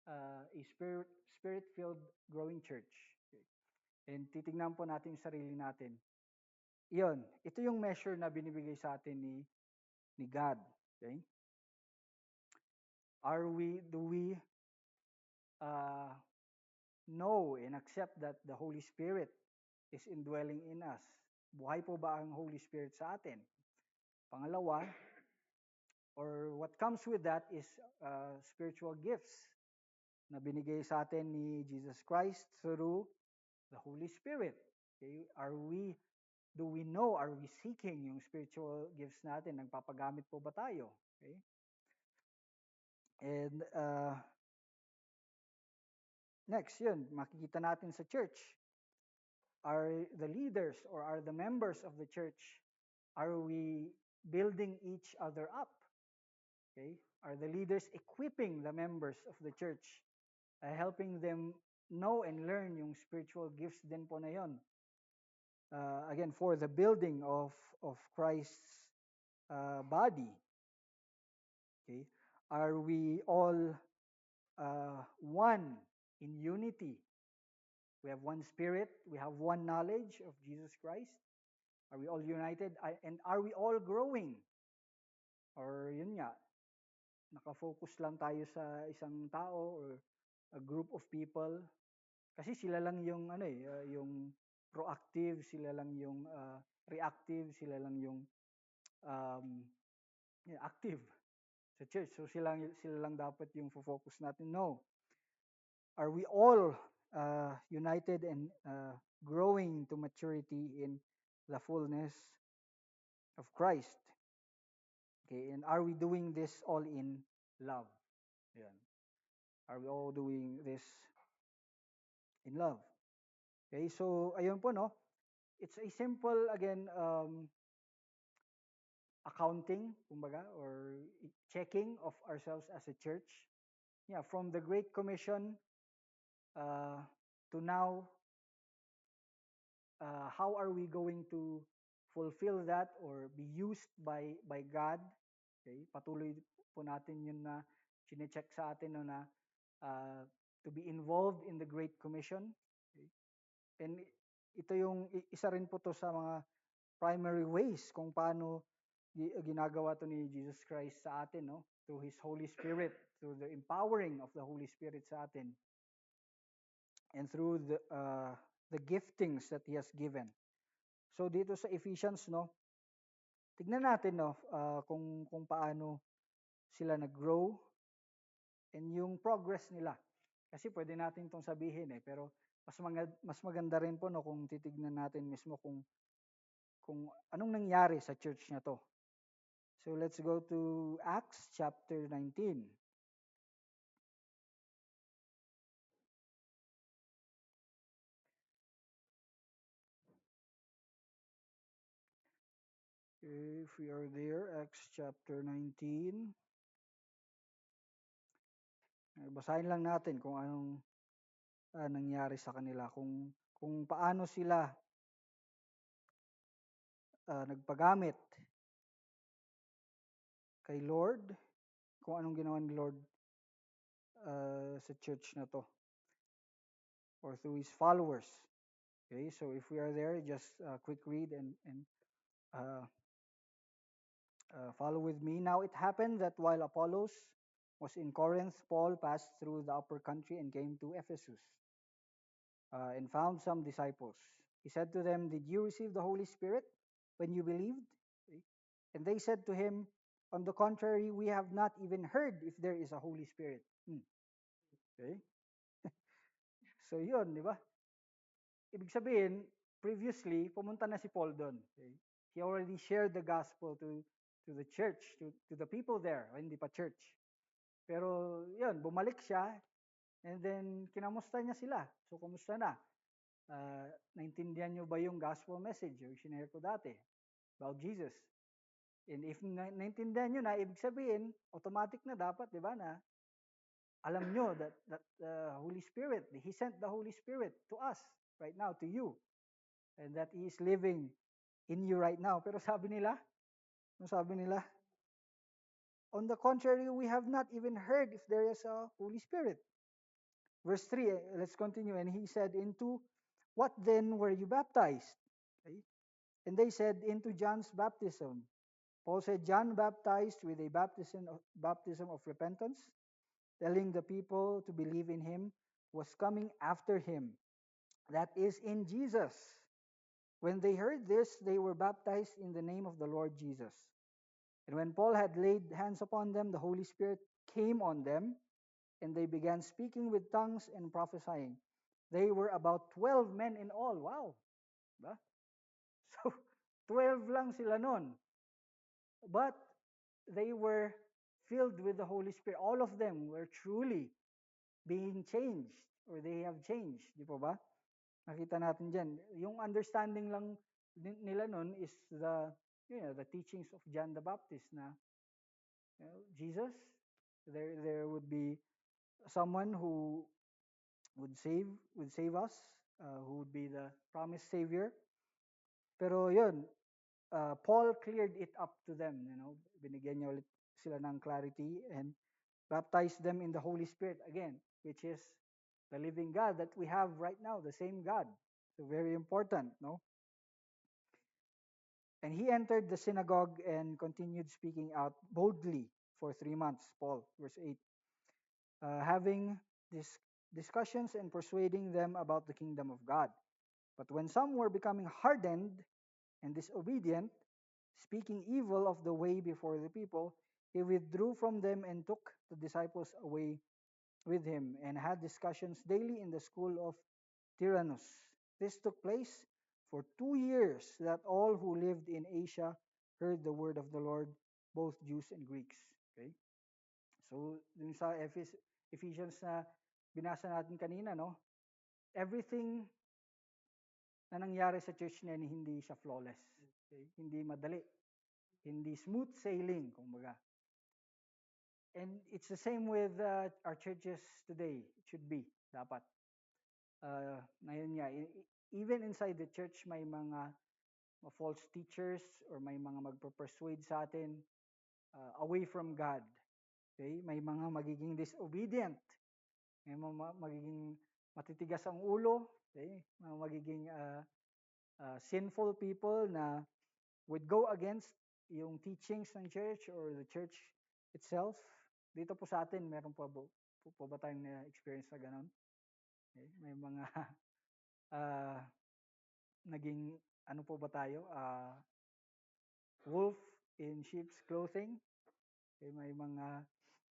a spirit-filled growing church, okay, and titignan po natin yung sarili natin, yun, ito yung measure na binibigay sa atin ni God. Okay? Do we uh, know and accept that the Holy Spirit is indwelling in us? Buhay po ba ang Holy Spirit sa atin? Pangalawa, or what comes with that is spiritual gifts na binigay sa atin ni Jesus Christ through the Holy Spirit. Okay? Do we know, are we seeking yung spiritual gifts natin? Nagpapagamit po ba tayo? Okay? And next, yun, makikita natin sa church. Are the leaders or are the members of the church, are we building each other up? Okay? Are the leaders equipping the members of the church, helping them know and learn yung spiritual gifts din po na yun? Again, for the building of Christ's body. Okay? Are we all one in unity? We have one spirit. We have one knowledge of Jesus Christ. Are we all united? And are we all growing? Or yun nga, nakafocus lang tayo sa isang tao or a group of people? Kasi sila lang yung yung proactive, sila lang yung reactive, sila lang yung um, active sa church. So sila lang dapat yung focus natin. No. Are we all united and growing to maturity in the fullness of Christ? Okay, and are we doing this all in love? Yan. Are we all doing this in love? Okay, so ayun po, no? It's a simple, again, accounting, kumbaga, or checking of ourselves as a church. Yeah, from the Great Commission to now, how are we going to fulfill that or be used by God? Okay, patuloy po natin yun na chine-check sa atin, no, na to be involved in the Great Commission. Okay? And ito yung isa rin po to sa mga primary ways kung paano ginagawa to ni Jesus Christ sa atin, no? Through His Holy Spirit, through the empowering of the Holy Spirit sa atin, and through the giftings that He has given. So dito sa Ephesians, no, tignan natin, no, kung paano sila nag-grow and yung progress nila. Kasi pwede natin itong sabihin pero mas maganda rin po, no, kung titignan natin mismo kung anong nangyari sa church na to. So let's go to Acts chapter 19. If we are there, Acts chapter 19. Basahin lang natin kung anong nangyari sa kanila, kung paano sila nagpagamit kay Lord, kung anong ginawa ni Lord sa church na to or through His followers. Okay, so if we are there, just quick read and follow with me. Now it happened that while Apollos was in Corinth, Paul passed through the upper country and came to Ephesus and found some disciples. He said to them, "Did you receive the Holy Spirit when you believed?" Okay. And they said to him, "On the contrary, we have not even heard if there is a Holy Spirit." Okay? So yun, di ba? Ibig sabihin, previously, pumunta na si Paul doon. Okay? He already shared the gospel to the church, to the people there, hindi pa church. Pero yun, bumalik siya, and then kinamusta niya sila. So, kumusta na? Naintindihan niyo ba yung gospel message yung sinare ko dati about Jesus? And if naintindihan niyo na, ibig sabihin, automatic na dapat, di ba, na Alam nyo that the Holy Spirit, He sent the Holy Spirit to us right now, to you, and that He is living in you right now. Pero sabi nila, on the contrary, we have not even heard if there is a Holy Spirit. Verse 3, let's continue. And he said, into what then were you baptized? Okay. And they said, into John's baptism. Paul said, John baptized with a baptism of repentance, telling the people to believe in him was coming after him, that is, in Jesus. When they heard this, they were baptized in the name of the Lord Jesus. And when Paul had laid hands upon them, the Holy Spirit came on them, and they began speaking with tongues and prophesying. They were about 12 men in all. Wow. Ba? So, 12 lang sila nun. But they were filled with the Holy Spirit. All of them were truly being changed, or they have changed. Di po ba? Nakita natin dyan. Yung understanding lang nila nun is the teachings of John the Baptist na Jesus, there would be someone who would save would save us, who would be the promised savior. Pero yun, Paul cleared it up to them, binigyan niya ulit sila ng clarity and baptized them in the Holy Spirit again, which is the living God that we have right now, the same God. So very important, no? And he entered the synagogue and continued speaking out boldly for 3 months, Paul, verse 8, having discussions and persuading them about the kingdom of God. But when some were becoming hardened and disobedient, speaking evil of the way before the people, he withdrew from them and took the disciples away with him and had discussions daily in the school of Tyrannus. This took place for 2 years, that all who lived in Asia heard the word of the Lord, both Jews and Greeks. Okay? So, dun sa Ephesians na binasa natin kanina, no? Everything na nangyari sa church na yan, hindi siya flawless. Okay? Hindi madali. Hindi smooth sailing, kumbaga. And it's the same with our churches today. It should be, dapat. Ngayon nga, even inside the church, may mga false teachers or may mga magpo-persuade sa atin away from God. Okay? May mga magiging disobedient. May mga magiging matitigas ang ulo. Okay? Mga magiging sinful people na would go against yung teachings ng church or the church itself. Dito po sa atin, meron po ba tayong experience na ganon? Okay? May mga naging ano po ba tayo? Wolf in sheep's clothing. Okay? May mga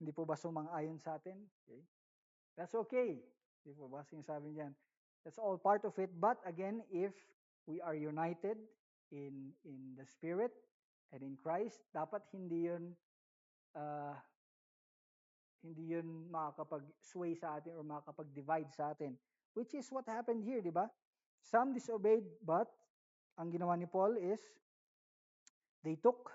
hindi po ba sumang-ayon sa atin? Okay? That's okay. Hindi po ba sinasabi niyan? That's all part of it. But again, if we are united in the Spirit and in Christ, dapat hindi yun makakapag-sway sa atin or makakapag-divide sa atin. Which is what happened here, di ba? Some disobeyed, but ang ginawa ni Paul is they took,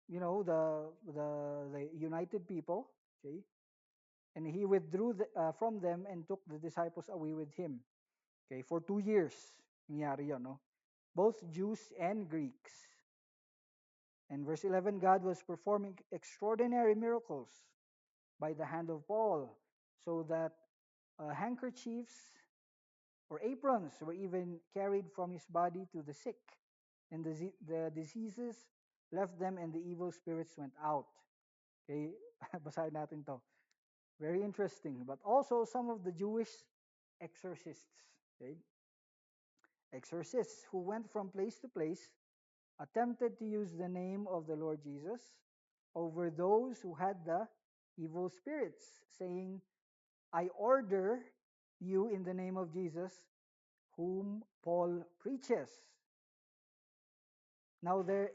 the united people, okay, and he withdrew from them and took the disciples away with him. Okay, for 2 years, nangyari yun, no? Both Jews and Greeks. And verse 11, God was performing extraordinary miracles by the hand of Paul, so that handkerchiefs or aprons were even carried from his body to the sick, and the diseases left them, and the evil spirits went out. Okay, basahin natin to. Very interesting. But also some of the Jewish exorcists, okay, exorcists who went from place to place, attempted to use the name of the Lord Jesus over those who had the evil spirits, saying, I order you in the name of Jesus, whom Paul preaches. Now there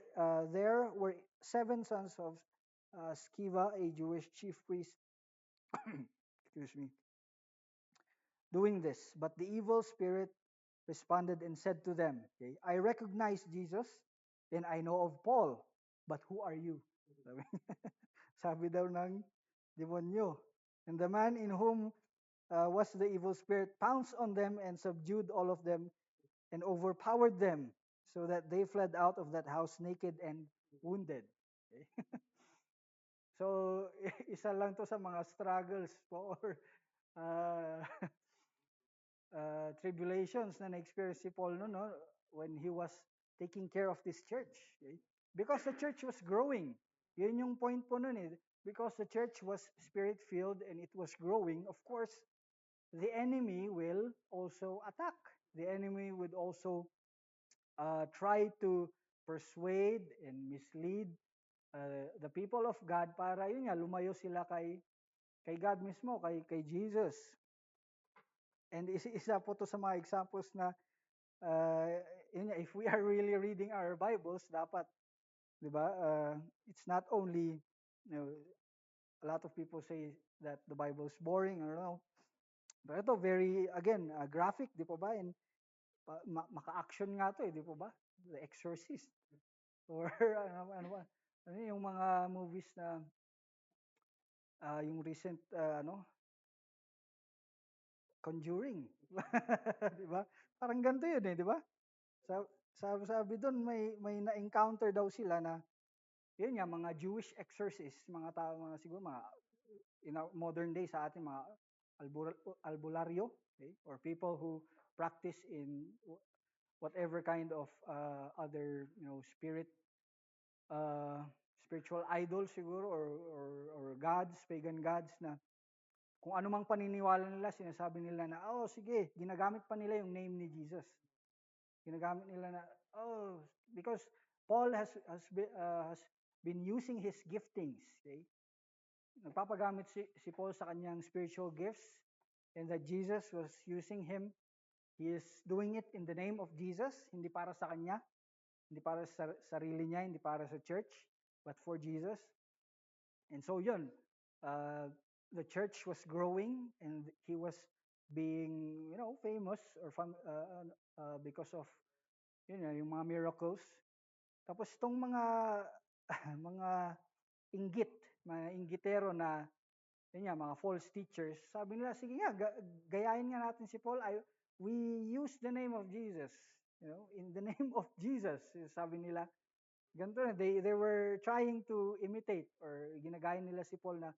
were 7 sons of Sceva, a Jewish chief priest, excuse me, doing this. But the evil spirit responded and said to them, okay, I recognize Jesus and I know of Paul, but who are you? Sabi, sabi daw ng demonyo. And the man in whom was the evil spirit pounced on them and subdued all of them and overpowered them so that they fled out of that house naked and wounded. Okay? So, isa lang to sa mga struggles po or uh, tribulations na na-experience si Paul no, no, when he was taking care of this church. Okay? Because the church was growing. Yun yung point po nun eh. Because the church was spirit-filled and it was growing, of course, the enemy will also attack. The enemy would also try to persuade and mislead the people of God para yun nga, lumayo sila kay God mismo, kay Jesus. And isa po to sa mga examples na uh, yun nga, if we are really reading our Bibles, dapat, di ba, it's not only, you know, a lot of people say that the Bible is boring, I don't know. But ito, very, again, graphic, di po ba? And maka-action nga to eh, di po ba? The Exorcist. Or ano ba? Ano yung mga movies na yung recent ano Conjuring. Di ba? Parang ganito yun eh, di ba? Sabi doon may na-encounter daw sila na yun nga mga Jewish exorcists, mga tao mga siguro mga in our modern day sa atin mga albularyo, okay? Or people who practice in whatever kind of other uh, spiritual idols siguro or gods, pagan gods na kung ano mang paniniwala nila, sinasabi nila na, oh, sige, ginagamit pa nila yung name ni Jesus. Ginagamit nila na, oh, because Paul has been using his giftings, okay? Nagpapagamit si Paul sa kanyang spiritual gifts and that Jesus was using him. He is doing it in the name of Jesus, hindi para sa kanya, hindi para sa sarili niya, hindi para sa church, but for Jesus. And so yun, the church was growing and he was being, famous or because of, yung mga miracles. Tapos itong mga mga inggit, mga inggitero na yun nga, mga false teachers, sabi nila, sige nga, gayahin nga natin si Paul. We use the name of Jesus. In the name of Jesus, sabi nila, ganito na, they were trying to imitate or ginagaya nila si Paul na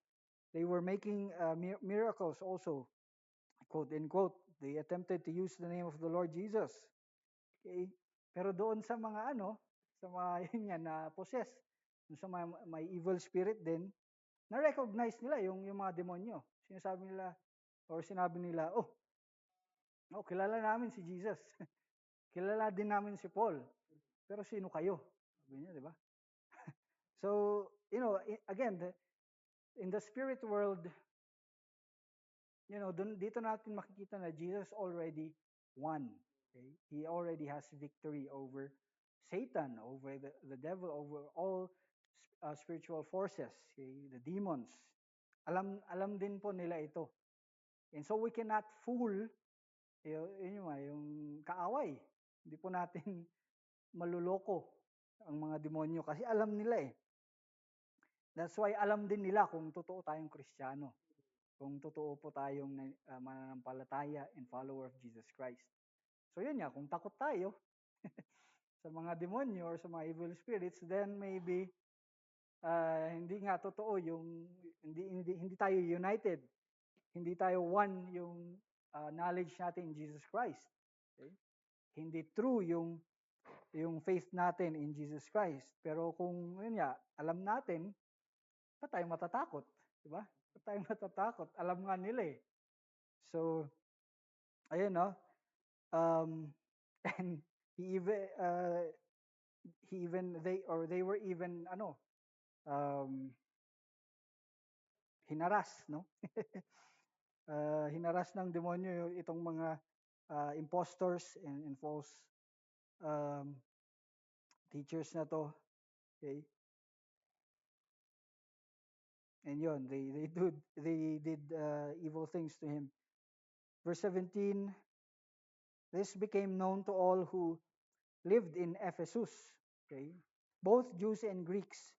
they were making miracles also, quote unquote. They attempted to use the name of the Lord Jesus. Okay? Pero doon sa mga sa mga yun yan na possess, sa mga may evil spirit din, na-recognize nila yung mga demonyo. Sinasabi nila or sinabi nila, oh, kilala namin si Jesus. Kilala din namin si Paul. Pero sino kayo? Sabi niya, di ba? So, again, in the spirit world, dito natin makikita na Jesus already won. Okay? He already has victory over Satan, over the devil, over all spiritual forces, okay? The demons. Alam din po nila ito. And so we cannot fool yung kaaway. Hindi po natin maluloko ang mga demonyo kasi alam nila eh. That's why alam din nila kung totoo tayong Kristiyano. Kung totoo po tayong mananampalataya and follower of Jesus Christ. So yun nga, kung takot tayo sa mga demonyo or sa mga evil spirits, then maybe hindi nga totoo yung hindi tayo united. Hindi tayo one yung knowledge natin in Jesus Christ. Okay? Hindi true yung faith natin in Jesus Christ. Pero kung yun nga, alam natin, pa tayo matatakot, di ba? Pa tayo matatakot. Alam nga nila eh. So, ayun no. And they were even hinaras, no? Hinaras ng demonyo itong mga impostors and false um, teachers na to. Okay? And yun, they did evil things to him. Verse 17, this became known to all who lived in Ephesus, okay? Both Jews and Greeks.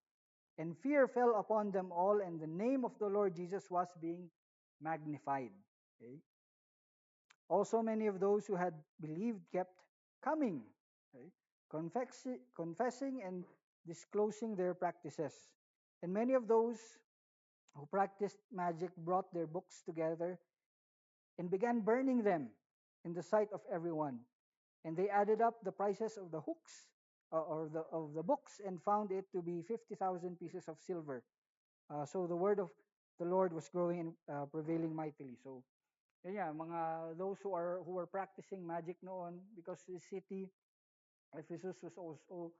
And fear fell upon them all, and the name of the Lord Jesus was being magnified. Okay? Also, many of those who had believed kept coming, okay? Confessing and disclosing their practices. And many of those who practiced magic brought their books together and began burning them in the sight of everyone. And they added up the prices of the hooks or the books and found it to be 50,000 pieces of silver. So the word of the Lord was growing and prevailing mightily. So yeah, mga those who are practicing magic noon, because the city Ephesus was also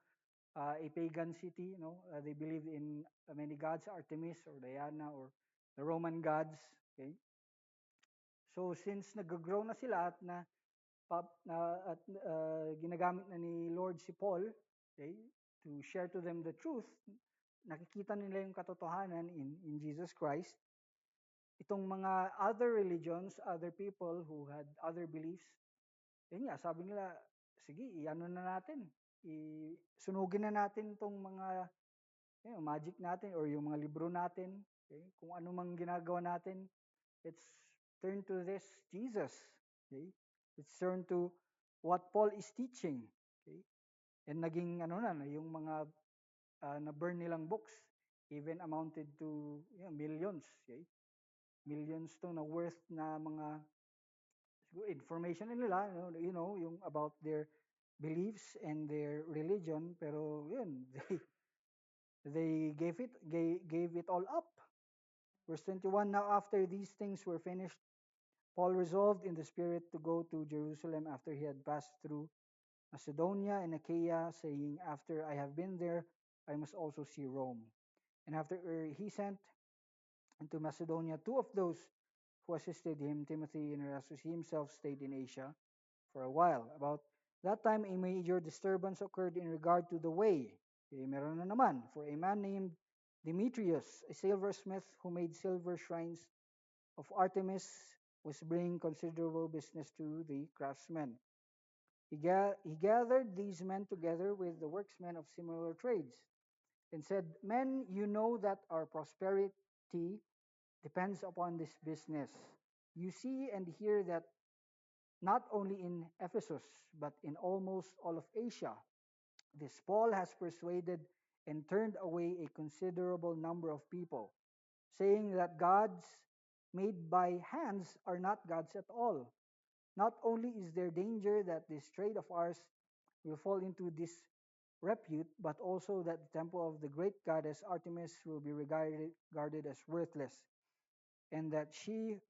a pagan city. They believed in many gods, Artemis or Diana or the Roman gods. Okay, so since nag-grow na sila at ginagamit na ni Lord si Paul, okay, to share to them the truth, nakikita nila yung katotohanan in Jesus Christ. Itong mga other religions, other people who had other beliefs, yun nga, sabi nila, sige, i-ano na natin, sunugin na natin itong mga magic natin or yung mga libro natin, okay? Kung ano mang ginagawa natin, let's turn to this Jesus, okay? Let's turn to what Paul is teaching, okay? And naging ano na, yung mga na-burn nilang books even amounted to millions, okay? Millions to na worth na mga information nila, yung about their beliefs and their religion, pero yun, they gave it all up. Verse 21, now after these things were finished, Paul resolved in the Spirit to go to Jerusalem after he had passed through Macedonia and Achaia, saying, after I have been there, I must also see Rome. And after he sent into Macedonia two of those who assisted him, Timothy and Erastus, he himself stayed in Asia for a while. About that time, a major disturbance occurred in regard to the way. Okay, meron na naman. For a man named Demetrius, a silversmith who made silver shrines of Artemis, was bringing considerable business to the craftsmen. He gathered these men together with the worksmen of similar trades and said, men, you know that our prosperity depends upon this business. You see and hear that not only in Ephesus, but in almost all of Asia, this Paul has persuaded and turned away a considerable number of people, saying that gods made by hands are not gods at all. Not only is there danger that this trade of ours will fall into disrepute, but also that the temple of the great goddess Artemis will be regarded as worthless, and that she,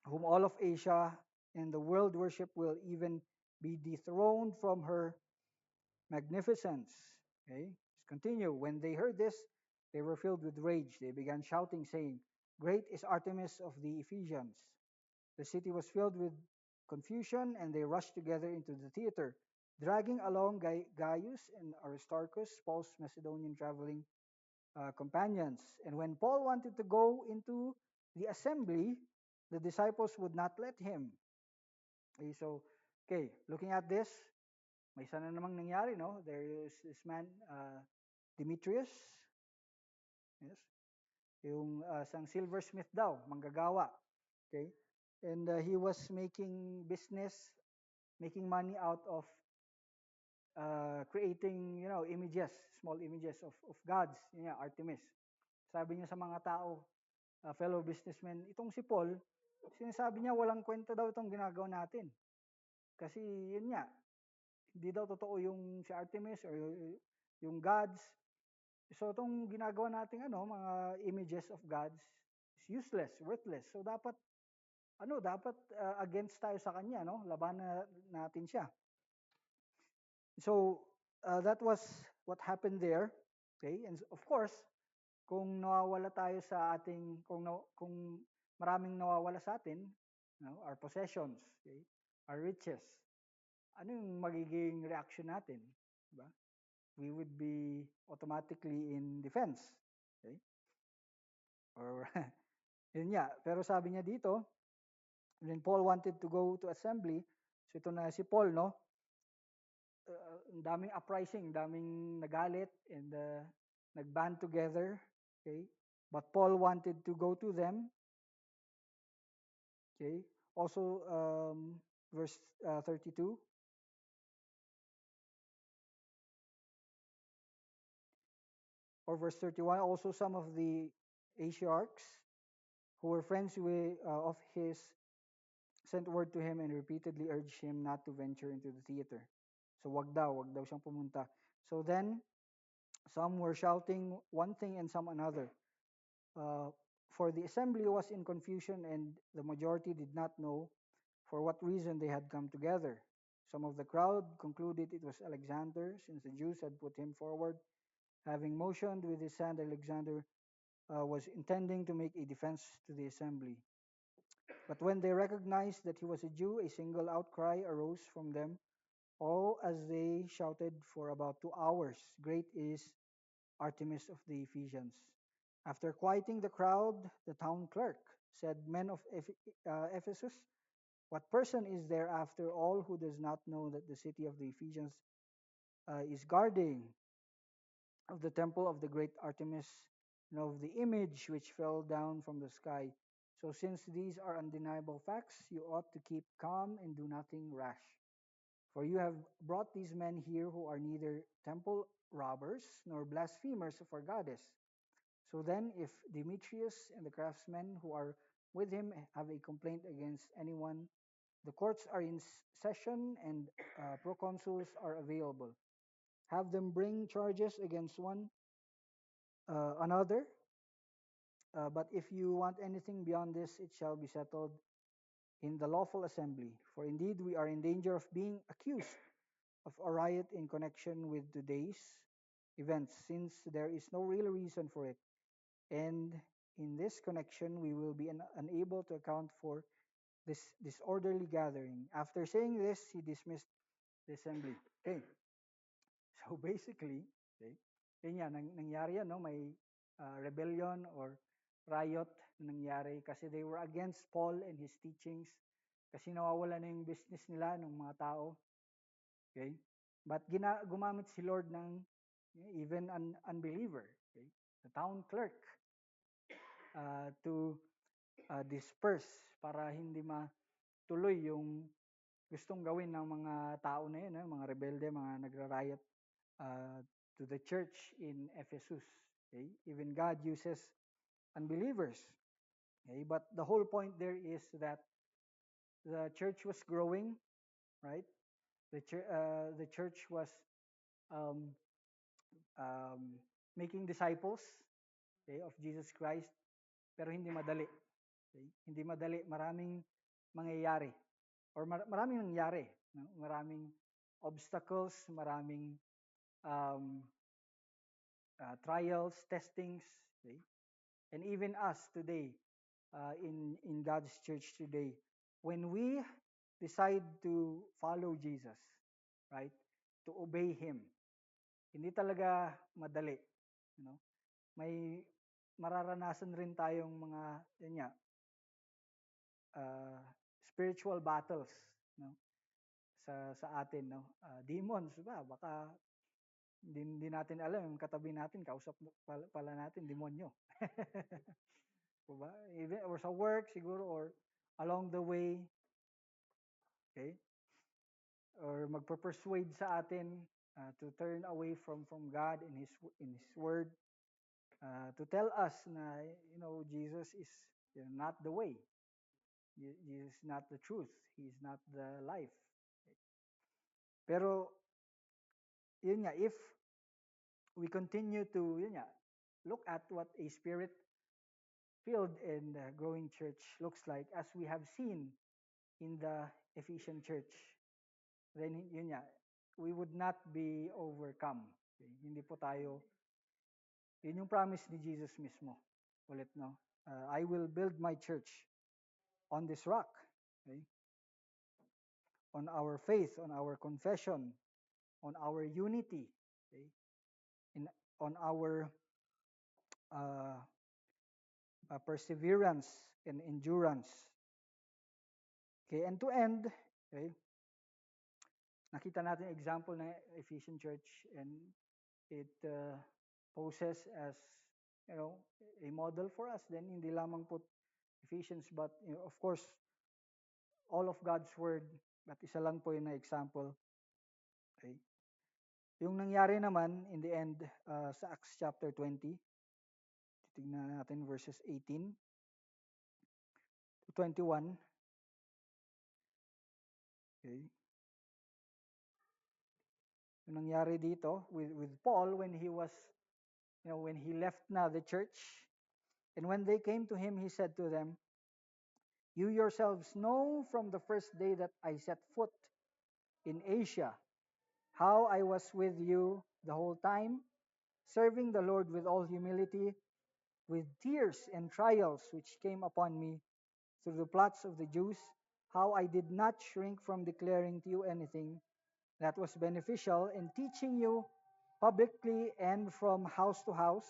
whom all of Asia and the world worship, will even be dethroned from her magnificence. Okay, let's continue. When they heard this, they were filled with rage. They began shouting, saying, great is Artemis of the Ephesians. The city was filled with confusion, and they rushed together into the theater, dragging along Gaius and Aristarchus, Paul's Macedonian traveling companions. And when Paul wanted to go into the assembly, the disciples would not let him. Okay, so, looking at this, may isa na namang nangyari, no? There is this man, Demetrius, yes, yung isang silversmith daw, manggagawa. Okay, and he was making business, making money out of creating, images, small images of gods, Artemis. Sabi niya sa mga tao, fellow businessmen, itong si Paul, sinasabi niya walang kwenta daw itong ginagawa natin. Kasi yun nga, hindi daw totoo yung si Artemis or yung gods. So itong ginagawa nating mga images of gods is useless, worthless. So dapat against tayo sa kanya, no? Labanan natin siya. So that was what happened there. Okay? And of course, kung nawawala tayo sa ating kung maraming nawawala sa atin, our possessions, okay? Our riches, ano yung magiging reaction natin, diba? We would be automatically in defense, okay? Or yun nga, pero sabi niya dito, when Paul wanted to go to assembly, so ito na si Paul, no? Daming uprising, daming nagalit and nagband together, okay? But Paul wanted to go to them Okay. Also, verse 32 or verse 31. Also, some of the Asiarchs who were friends of his sent word to him and repeatedly urged him not to venture into the theater. So wag daw siyang pumunta. So then, some were shouting one thing and some another. Uh, for the assembly was in confusion, and the majority did not know for what reason they had come together. Some of the crowd concluded it was Alexander, since the Jews had put him forward. Having motioned with his hand, Alexander was intending to make a defense to the assembly. But when they recognized that he was a Jew, a single outcry arose from them, all as they shouted for about 2 hours, "Great is Artemis of the Ephesians." After quieting the crowd, the town clerk said, "Men of Ephesus, what person is there after all who does not know that the city of the Ephesians is guarding of the temple of the great Artemis and of the image which fell down from the sky? So since these are undeniable facts, you ought to keep calm and do nothing rash. For you have brought these men here who are neither temple robbers nor blasphemers of our goddess. So then, if Demetrius and the craftsmen who are with him have a complaint against anyone, the courts are in session and proconsuls are available. Have them bring charges against one another. But if you want anything beyond this, it shall be settled in the lawful assembly. For indeed, we are in danger of being accused of a riot in connection with today's events, since there is no real reason for it. And in this connection, we will be unable to account for this disorderly gathering. After saying this, he dismissed the assembly. Okay, so basically, okay, yun yan, nangyari yan, no? May rebellion or riot na nangyari kasi they were against Paul and his teachings kasi nawawala na yung business nila ng mga tao. Okay? But gumamit si Lord ng even an unbeliever, okay? The town clerk, to disperse para hindi matuloy yung gustong gawin ng mga tao na yun, mga rebelde, mga nagra-riot uh, to the church in Ephesus. Okay? Even God uses unbelievers. Okay? But the whole point there is that the church was growing, right? The church was um, making disciples, okay, of Jesus Christ, pero hindi madali. Okay? Hindi madali, maraming mangyayari or maraming nangyari, no? Maraming obstacles, maraming um, trials, testings, okay? And even us today, in God's church today, when we decide to follow Jesus, right, to obey Him, hindi talaga madali, you know. May mararanasan rin tayong mga yun nga, uh, spiritual battles, no, sa atin, no. Demons ba, baka hindi natin alam yung katabi natin kausap pala natin demonyo. Diba? Even or sa work siguro or along the way, okay? Or magpo-persuade sa atin to turn away from God and His word, to tell us na Jesus is not the way. Jesus is not the truth. He is not the life. Pero yun nga, if we continue to look at what a spirit filled and growing church looks like, as we have seen in the Ephesian church, then yun nga, we would not be overcome. Okay? Hindi po tayo, yun yung promise ni Jesus mismo. Ulit, no? I will build my church on this rock. Okay? On our faith, on our confession, on our unity, okay? On our uh, perseverance and endurance. Okay, and to end, okay, nakita natin example ng Ephesian Church, and it poses as a model for us. Then hindi lamang po Ephesians, but of course all of God's Word, but isa lang po yung na example. Okay? Yung nangyari naman in the end sa Acts chapter 20, titignan natin verses 18 to 21. Okay? Yung nangyari dito with Paul when he was, when he left na the church, and when they came to him, he said to them, "You yourselves know from the first day that I set foot in Asia, how I was with you the whole time, serving the Lord with all humility, with tears and trials which came upon me through the plots of the Jews, how I did not shrink from declaring to you anything that was beneficial in teaching you publicly and from house to house,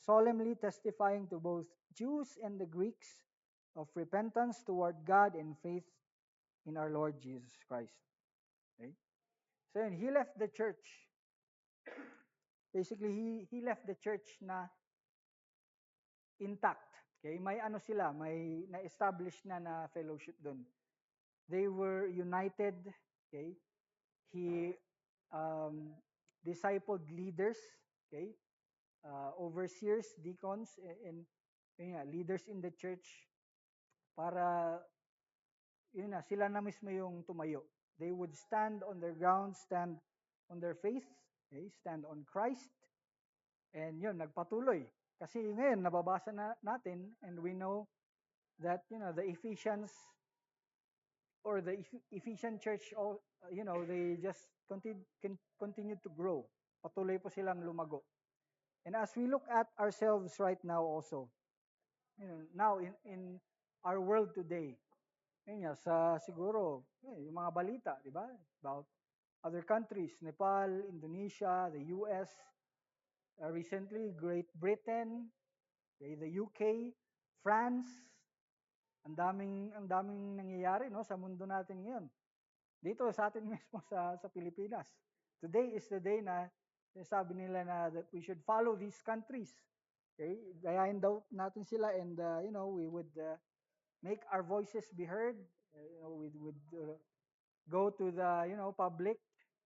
solemnly testifying to both Jews and the Greeks of repentance toward God and faith in our Lord Jesus Christ." Okay? So yun, he left the church. Basically, he left the church na intact. Okay? May ano sila, may na-establish na fellowship doon. They were united. Okay? He discipled leaders. Okay? Overseers, deacons, and leaders in the church para sila na mismo yung tumayo. They would stand on their ground, stand on their faith, okay? Stand on Christ, and yun, nagpatuloy. Kasi ngayon, nababasa na natin, and we know that, the Ephesians, or the Ephesian church, they just continue to grow. Patuloy po silang lumago. And as we look at ourselves right now also, now in our world today, sa siguro, yung mga balita, di ba? About other countries, Nepal, Indonesia, the US, recently Great Britain, okay, the UK, France, ang daming nangyayari no sa mundo natin ngayon. Dito sa atin mismo sa Pilipinas. Today is the day na sabi nila na that we should follow these countries. Okay? Gayahin daw natin sila, and we would make our voices be heard. We would go to the public,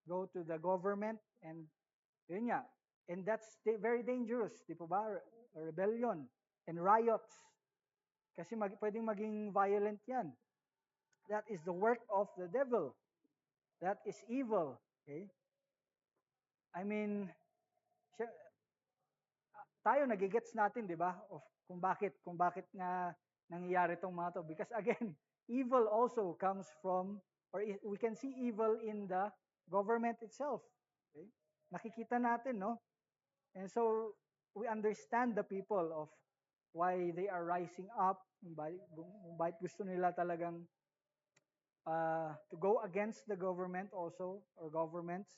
go to the government, and yun nga. And that's very dangerous, di po ba? Rebellion and riots. Kasi pwedeng maging violent yan. That is the work of the devil. That is evil. Okay? I mean, tayo nagigets natin, di ba? Of kung bakit nga nangyayari tong mga to. Because again, evil also comes from, or we can see evil in the government itself. Okay? Nakikita natin, no? And so, we understand the people of why they are rising up, kung bakit gusto nila talagang to go against the government also, or governments.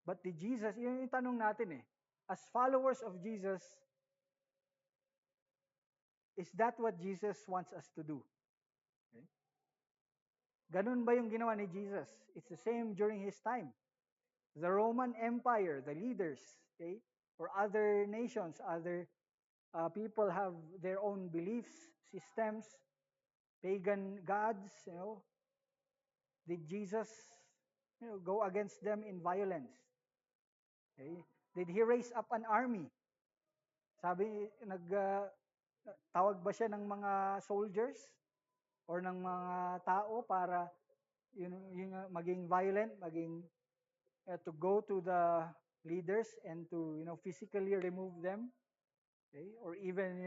But did Jesus, yun yung tanong natin eh, as followers of Jesus, is that what Jesus wants us to do? Okay? Ganun ba yung ginawa ni Jesus? It's the same during his time. The Roman Empire, the leaders, okay, or other nations, other people have their own beliefs, systems, pagan gods, Did Jesus, go against them in violence? Okay? Did he raise up an army? Sabi, tawag ba siya ng mga soldiers or ng mga tao para yung maging violent, maging to go to the leaders and to physically remove them, okay? Or even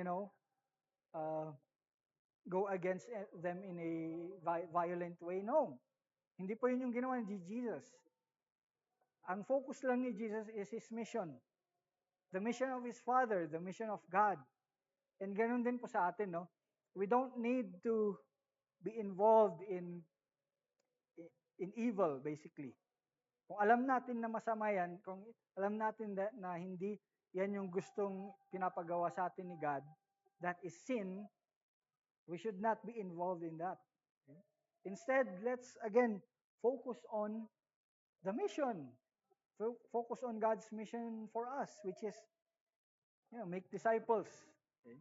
go against them in a violent way? No, hindi po yun yung ginawa ni Jesus. Ang focus lang ni Jesus is his mission. The mission of his Father, the mission of God. And ganun din po sa atin, no? We don't need to be involved in evil, basically. Kung alam natin na masama yan, kung alam natin na hindi yan yung gustong pinapagawa sa atin ni God, that is sin, we should not be involved in that. Okay? Instead, let's again focus on the mission. Focus on God's mission for us, which is make disciples. Okay?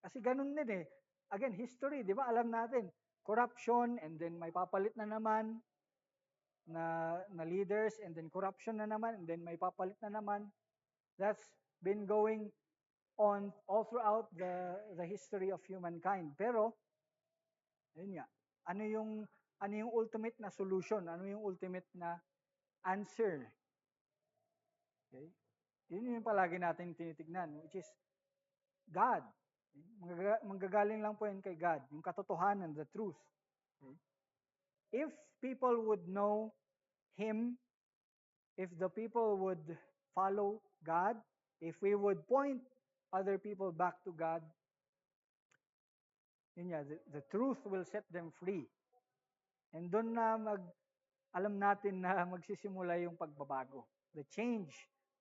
Kasi ganun din eh. Again, history, di ba? Alam natin, corruption, and then may papalit na naman na leaders, and then corruption na naman, and then may papalit na naman. That's been going on all throughout the history of humankind. Pero, yun nga, ano yung ano yung ultimate na solution? Ano yung ultimate na answer? Okay? Yun yung palagi natin tinitignan, which is God. Manggagaling lang po yun kay God, yung katotohanan, the truth. Okay? If people would know Him, if the people would follow God, if we would point other people back to God, yun nga, the truth will set them free. And doon na alam natin na magsisimula yung pagbabago. The change,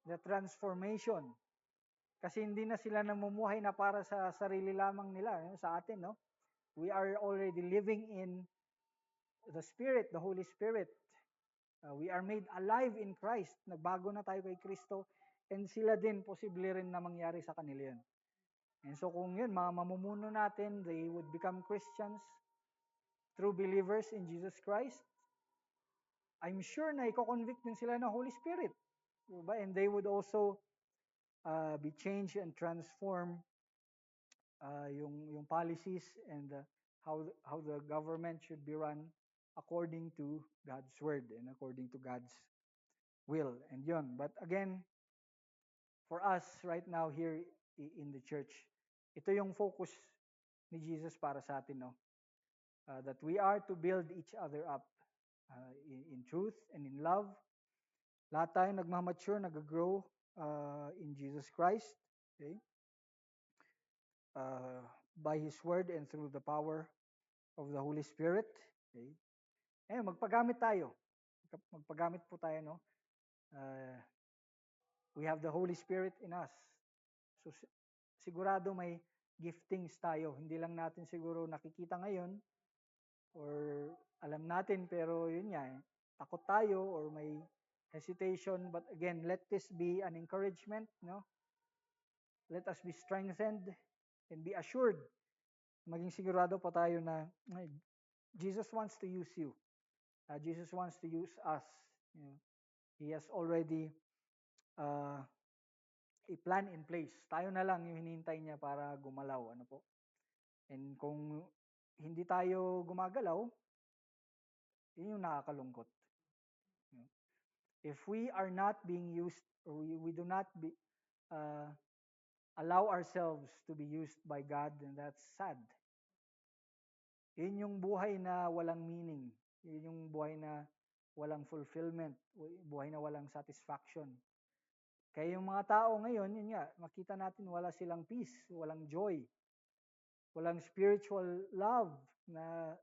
the transformation. Kasi hindi na sila namumuhay na para sa sarili lamang nila, sa atin, no? We are already living in the Spirit, the Holy Spirit. We are made alive in Christ. Nagbago na tayo kay Kristo. And sila din, posible rin na mangyari sa kanila yun. And so kung yun, mga mamumuno natin, they would become Christians, true believers in Jesus Christ, I'm sure na i-convict din sila ng Holy Spirit. Diba? And they would also be changed and transform yung policies and how the government should be run according to God's word and according to God's will and yun. But again, for us right now here in the church, ito yung focus ni Jesus para sa atin, no? That we are to build each other up in truth and in love. Lahat tayo nagmamature, nag-grow in Jesus Christ. Okay? By His Word and through the power of the Holy Spirit. Okay? Magpagamit tayo. Magpagamit po tayo, no? We have the Holy Spirit in us. So, sigurado may giftings tayo. Hindi lang natin siguro nakikita ngayon or alam natin pero yun nga, takot tayo or may hesitation. But again, let this be an encouragement, no? Let us be strengthened and be assured. Maging sigurado pa tayo na Jesus wants to use you. Jesus wants to use us. You know, He has already a plan in place. Tayo na lang yung hinihintay niya para gumalaw. Ano po? And kung hindi tayo gumagalaw, yun yung nakakalungkot. You know? If we are not being used, or we do not allow ourselves to be used by God, then that's sad. Yun yung buhay na walang meaning. Yun yung buhay na walang fulfillment. Buhay na walang satisfaction. Kaya yung mga tao ngayon, yun nga, makita natin wala silang peace, walang joy, walang spiritual love na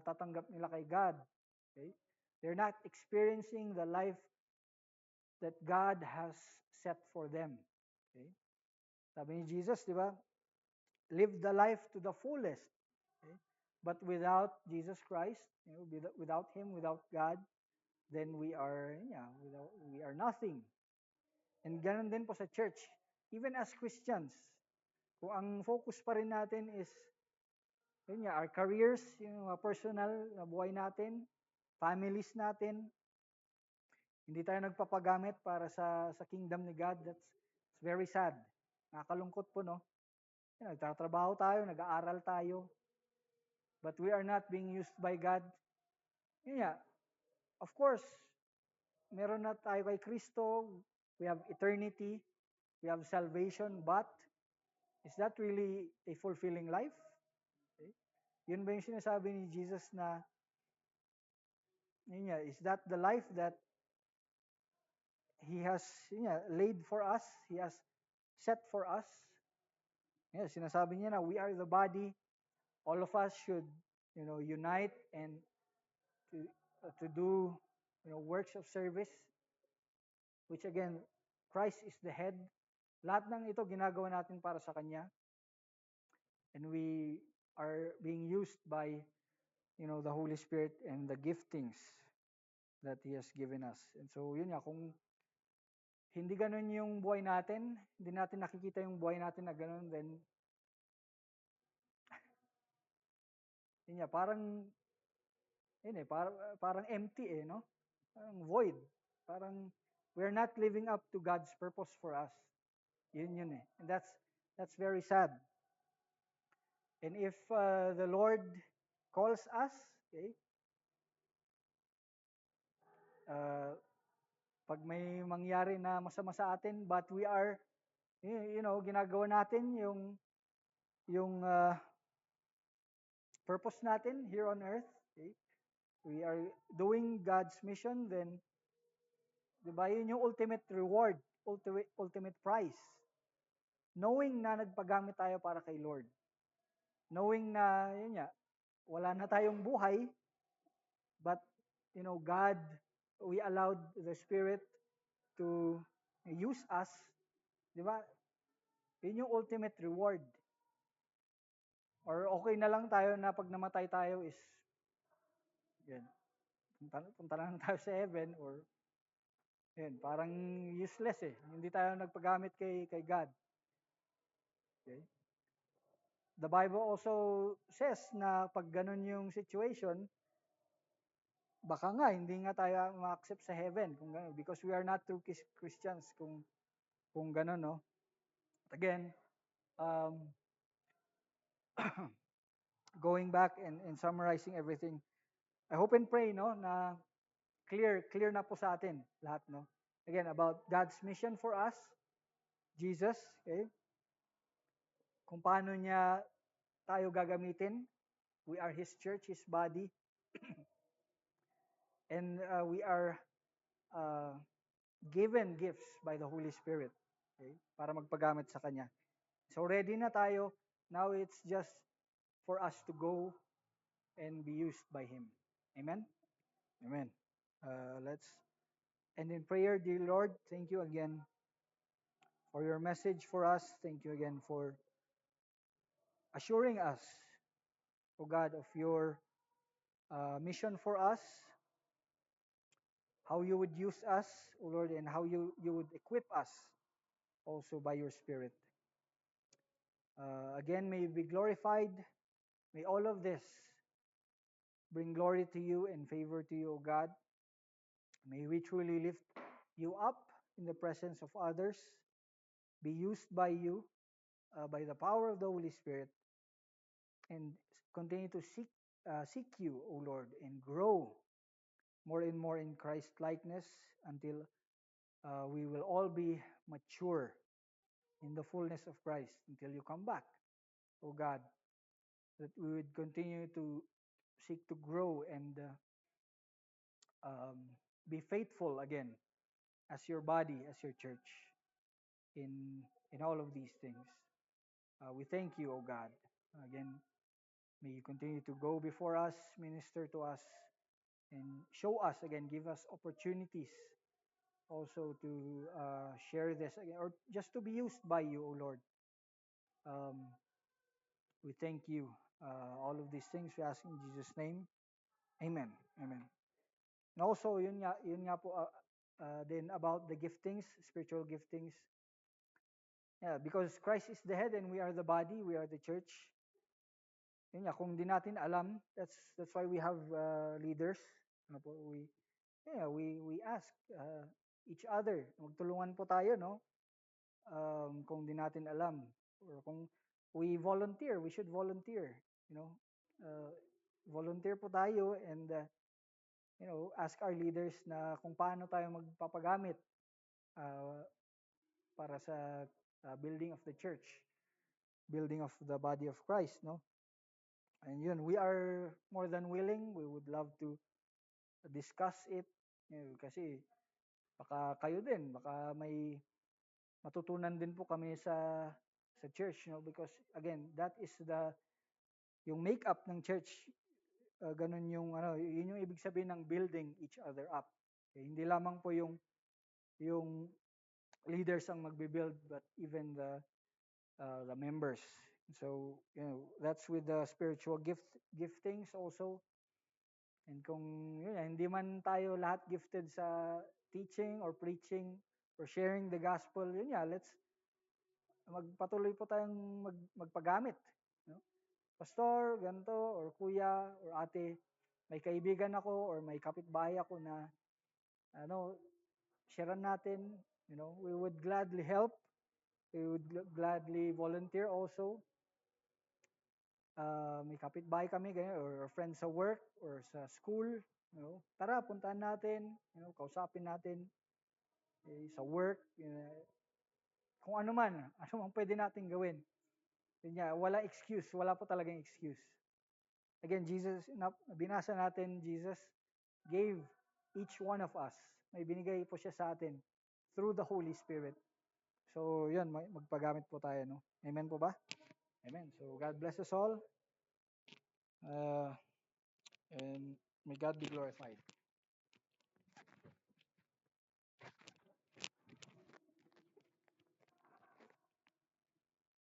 tatanggap nila kay God. Okay? They're not experiencing the life that God has set for them. Okay? Sabi ni Jesus, di ba? Live the life to the fullest. Okay? But without Jesus Christ, without Him, without God, then we are nothing. And ganun din po sa church. Even as Christians, kung ang focus pa rin natin is our careers, yung personal na buhay natin, families natin, hindi tayo nagpapagamit para sa kingdom ni God, that's very sad. Nakakalungkot po, no? Nagtatrabaho tayo, nag-aaral tayo, but we are not being used by God. Of course, meron na tayo kay Kristo, we have eternity, we have salvation, but is that really a fulfilling life? Okay? Yun ba yung sinasabi ni Jesus na, is that the life that He has laid for us, He has set for us? Sinasabi niya na we are the body, all of us should unite and to do works of service, which again, Christ is the head. Lahat ng ito ginagawa natin para sa Kanya. And we are being used by the Holy Spirit and the giftings that He has given us. And so yun nga, kung hindi ganun yung buhay natin, hindi natin nakikita yung buhay natin na ganun, then Yun nga, parang empty no? Parang void. Parang we're not living up to God's purpose for us. Yun eh. And that's very sad. And if the Lord calls us, okay, uh, pag may mangyari na masama sa atin, but we are, ginagawa natin yung purpose natin here on earth, okay, we are doing God's mission, then, di ba, yun yung ultimate reward, ultimate prize. Knowing na nagpagamit tayo para kay Lord. Knowing na, yun nga, wala na tayong buhay, but, God, we allowed the Spirit to use us, di ba? Yun yung ultimate reward. Or okay na lang tayo na pag namatay tayo is, yun, punta na lang tayo sa heaven, or yun, parang useless eh. Hindi tayo nagpagamit kay God. Okay? The Bible also says na pag ganun yung situation, baka nga hindi nga tayo ma-accept sa heaven kung ganun, because we are not true Christians kung ganun, no? Again, um, going back and summarizing everything, I hope and pray, no, na clear na po sa atin lahat, no? Again, about God's mission for us, Jesus, okay? Kung paano niya tayo gagamitin. We are His church, His body. And we are uh, given gifts by the Holy Spirit, okay, para magpagamit sa Kanya. So ready na tayo. Now it's just for us to go and be used by Him. Amen? Amen. Let's end in prayer. Dear Lord, thank you again for your message for us. Thank you again for assuring us, O God, of your mission for us, how you would use us, O Lord, and how you would equip us also by your Spirit. Again, may you be glorified. May all of this bring glory to you and favor to you, O God. May we truly lift you up in the presence of others, be used by you, by the power of the Holy Spirit, and continue to seek you, O Lord, and grow more and more in Christ likeness until we will all be mature in the fullness of Christ until you come back, O God, that we would continue to seek to grow and be faithful again as your body, as your church, in all of these things. We thank you, O God. Again, may you continue to go before us, minister to us, and show us again, give us opportunities also to share this again, or just to be used by you, O Lord. We thank you. All of these things we ask in Jesus' name. Amen. Amen. And also, yun nga po, then about the giftings, spiritual giftings. Yeah, because Christ is the head and we are the body, we are the church. Yun nga, kung di natin alam, that's why we have leaders. Ano po, we ask each other. Magtulungan po tayo, no? Kung di natin alam, or kung we volunteer, we should volunteer, you know. Volunteer po tayo and ask our leaders na kung paano tayo magpapagamit para sa building of the church, building of the body of Christ, no? And yun, we are more than willing. We would love to discuss it. Kasi baka kayo din, baka may matutunan din po kami sa church, because again, that is yung makeup ng church. Ganun yun yung ibig sabihin ng building each other up. Okay? Hindi lamang po yung leaders ang magbe-build, but even the members. So, that's with the spiritual giftings also. And kung hindi man tayo lahat gifted sa teaching or preaching or sharing the gospel, let's magpatuloy po tayong magpagamit. No? pastor, ganito, or kuya, or ate, may kaibigan ako or may kapitbahay ako na ano, sharean natin, we would gladly help. We would gladly volunteer also. May kapitbahay kami, ganyan, or friends sa work or sa school, tara, puntahan natin, kausapin natin sa work, kung ano man, ano man pwede natin gawin. Yun nga, wala excuse, wala po talagang excuse. Again, binasa natin, Jesus gave each one of us. May binigay po siya sa atin through the Holy Spirit. So, yun, magpagamit po tayo, no? Amen po ba? Amen. So, God bless us all. And may God be glorified.